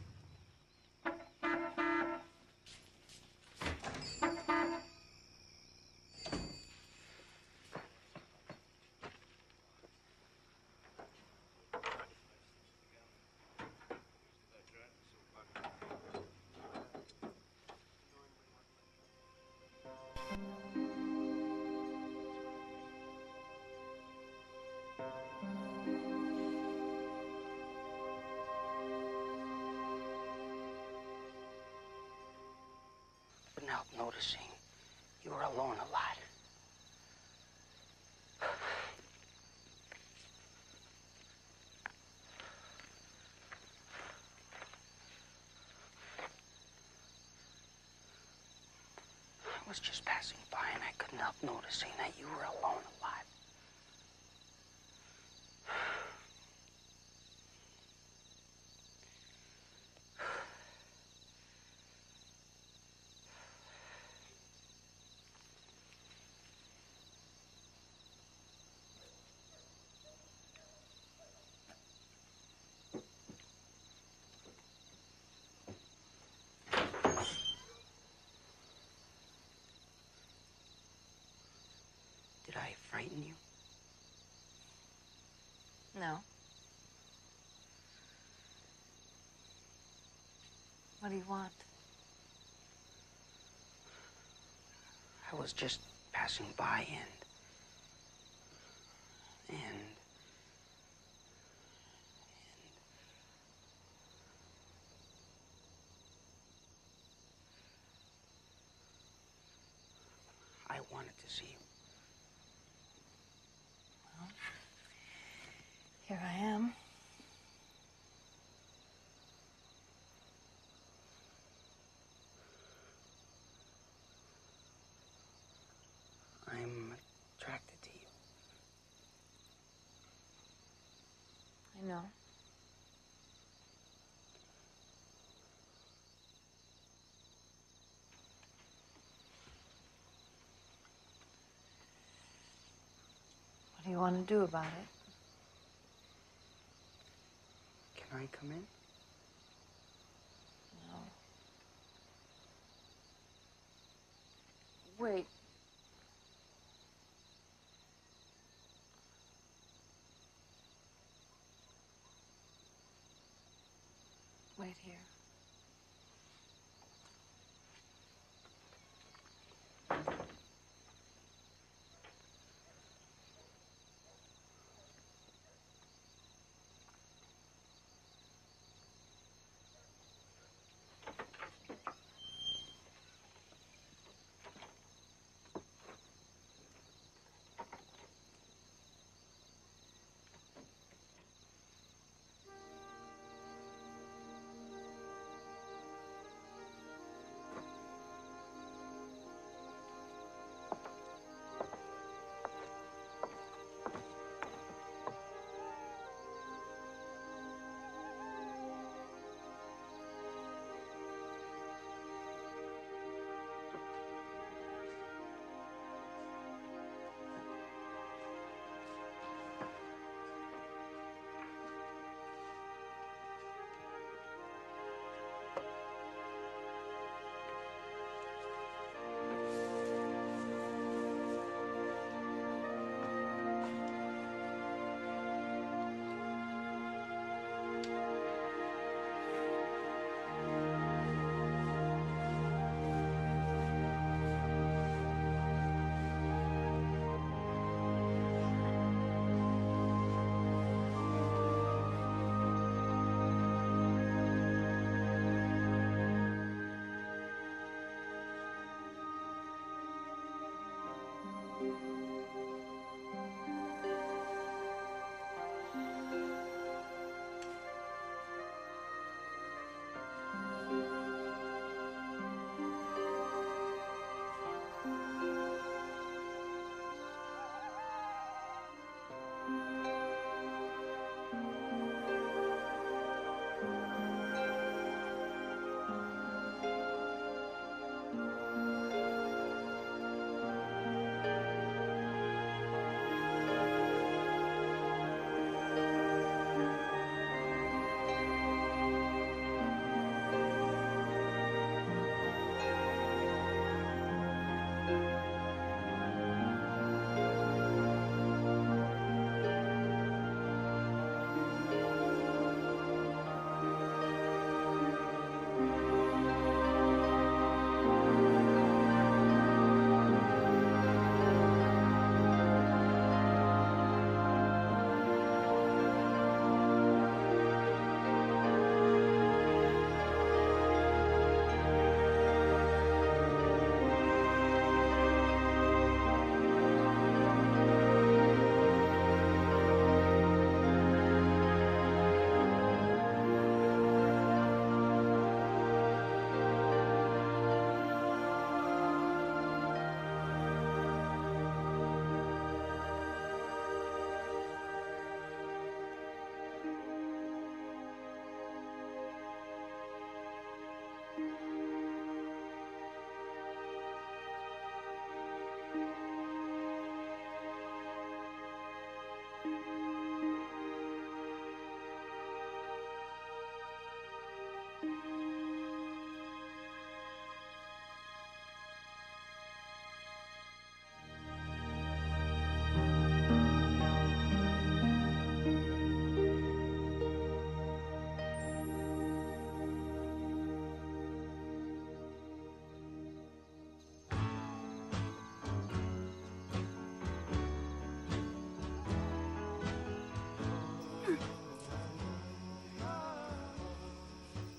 Couldn't help noticing you were alone a lot. I was just passing by and I couldn't help noticing that you were alone alive. Did I frighten you? No. What do you want? I was just passing by and I wanted to see you. Well, here I am. I'm attracted to you. I know. What do you want to do about it? Can I come in? No. Wait. Wait here.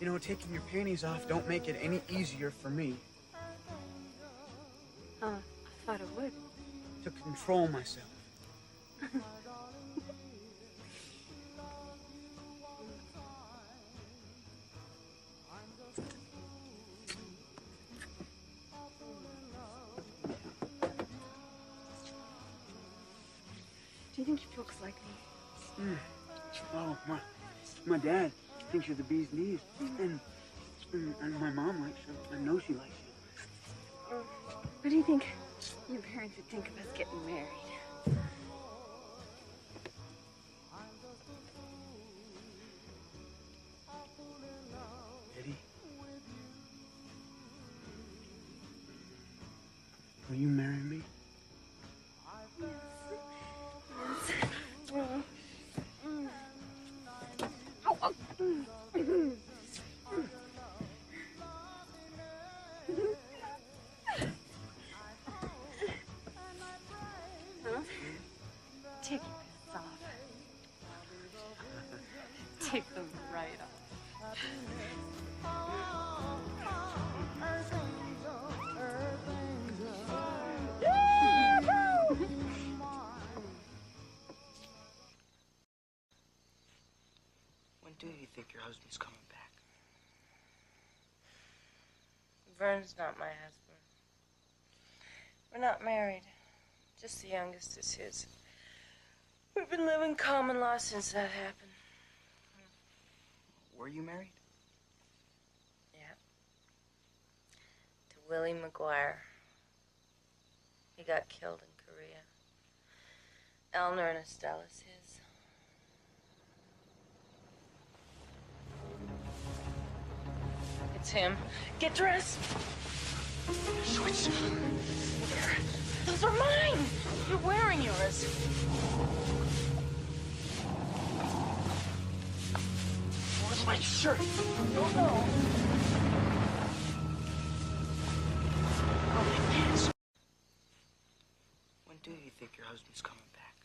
You know, taking your panties off don't make it any easier for me I thought it would. to control myself. Do you think he folks like me? Oh, my dad thinks you're the bee's knees. And my mom likes you. I know she likes you. What do you think your parents would think of us getting married? Eddie? Will you marry me? Take your pants off. Take them right off. When do you think your husband's coming back? Vern's not my husband. We're not married. Just the youngest is his. We've been living common law since that happened. Were you married? Yeah. To Willie McGuire. He got killed in Korea. Eleanor and Estella's his. It's him. Get dressed! Shorts. Those are mine! You're wearing yours. Where's my shirt? Don't know. Oh, my pants. When do you think your husband's coming back?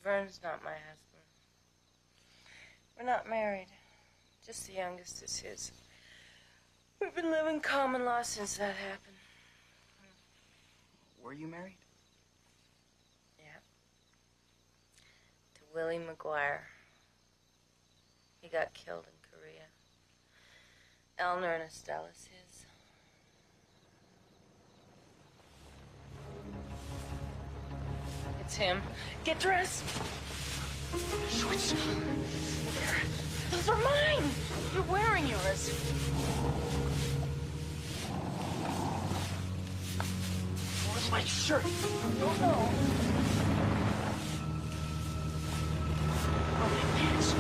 Vern's not my husband. We're not married. Just the youngest is his. We've been living common law since that happened. Were you married? Yeah. To Willie McGuire. He got killed in Korea. Eleanor and Estella's his. It's him. Get dressed! Shorts. Those are mine! You're wearing yours. Where's my shirt? Don't know. Oh, my pants.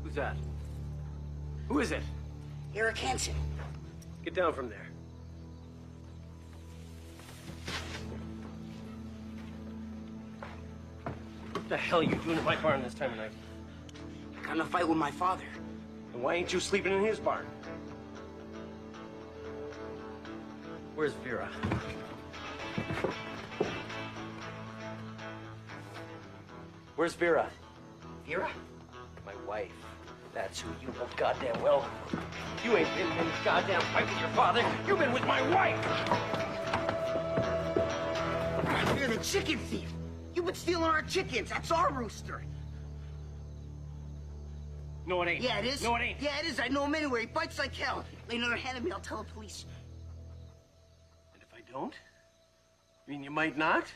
Who's that? Who is it? Eric Hansen. Get down from there. What the hell are you doing in my barn this time of night? I got in a fight with my father. And why ain't you sleeping in his barn? Where's Vera? Where's Vera? Vera? My wife. That's who you know goddamn well. You ain't been in any goddamn fight with your father. You've been with my wife. You're the chicken thief. You've been stealing our chickens. That's our rooster. No, it ain't. Yeah, it is. No, it ain't. Yeah, it is. I know him anywhere. He bites like hell. Lay another hand on me, I'll tell the police. And if I don't? I mean, you might not?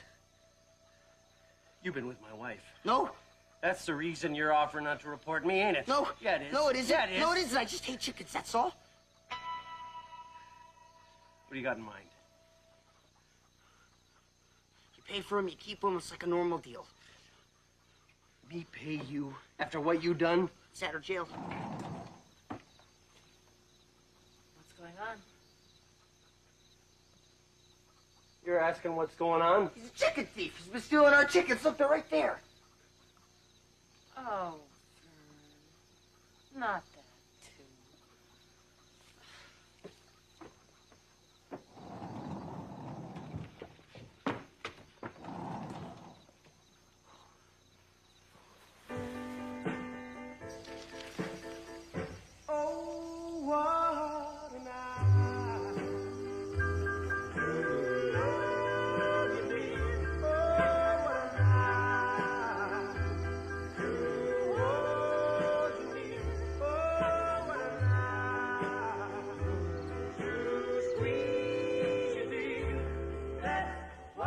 You've been with my wife. No. That's the reason you're offering not to report me, ain't it? No. Yeah, it is. No, it isn't. Yeah, it is. No, it isn't. I just hate chickens, that's all. What do you got in mind? You pay for them, you keep them. It's like a normal deal. Me pay you after what you done? It's out of jail. What's going on? You're asking what's going on? He's a chicken thief. He's been stealing our chickens. Look, they're right there. Oh, not that, too. Oh, what a night. Love you, dear. Oh, what a night. Oh, you dear. Oh, what a night. To squeeze you, dear. That's why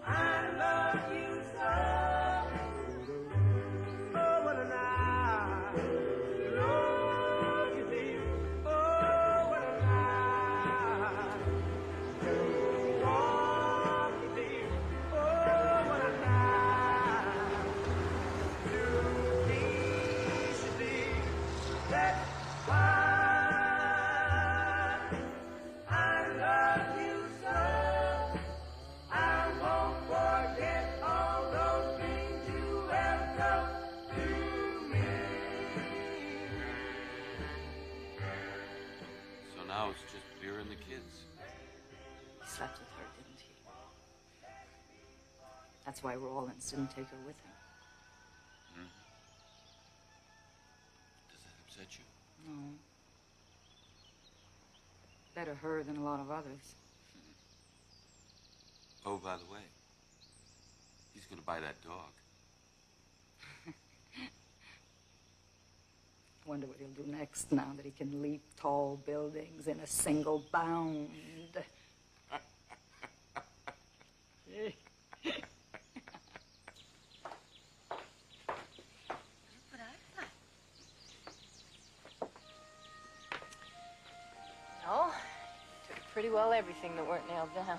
I love you so. Oh, what a night. Love you, dear. Oh, what a night. Walk you, dear. Oh, what a night. To please you, dear. That's why I love you so. I won't forget all those things you have done to me. So now it's just Vera and the kids. He slept with her, didn't he? That's why Rawlins didn't take her with him. Does that upset you? No. Better her than a lot of others. Oh, by the way, he's gonna buy that dog. Wonder what he'll do next now that he can leap tall buildings in a single bound. No, took pretty well everything that weren't nailed down.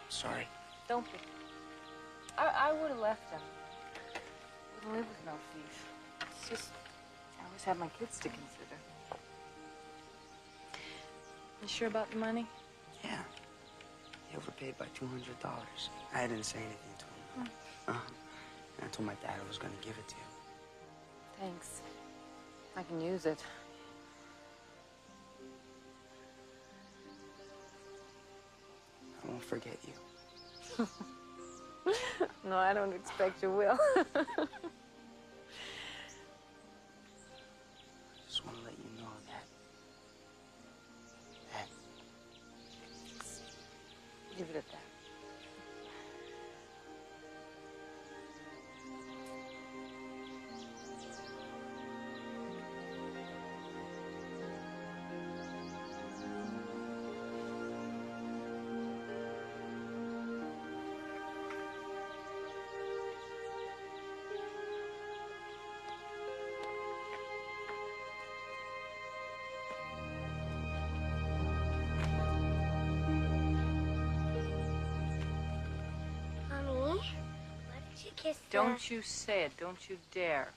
Sorry. Don't be. I would have left him. Wouldn't live with no thief. It's just, I always have my kids to consider. You sure about the money? Yeah. He overpaid by $200. I didn't say anything to him. I told my dad I was going to give it to you. Thanks. I can use it. I won't forget you. No, I don't expect you will. Just want to let you know that. Leave it at that. Don't you say it. Don't you dare.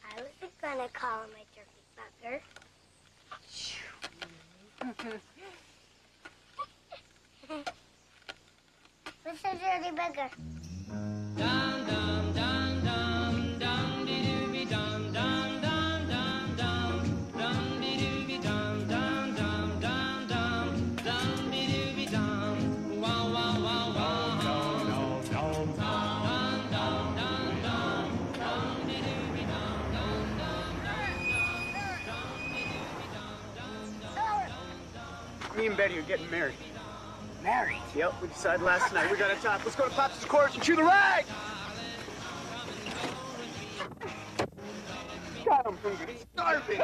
I wasn't gonna call him a turkey fucker. What's a dirty bugger? Dum dum dum dum dum dee doo dum dum dum dum dum dum dee doo dum dum dum dum dum dum dee doo dum wow wow wow wow dum dum dum dum dum dum dee doo dum dum dum dum. Me and Betty are getting married. Married? Yep, we decided last night. We got to top. Let's go to Pops' Course and chew the rag! God, I'm hungry. Starving.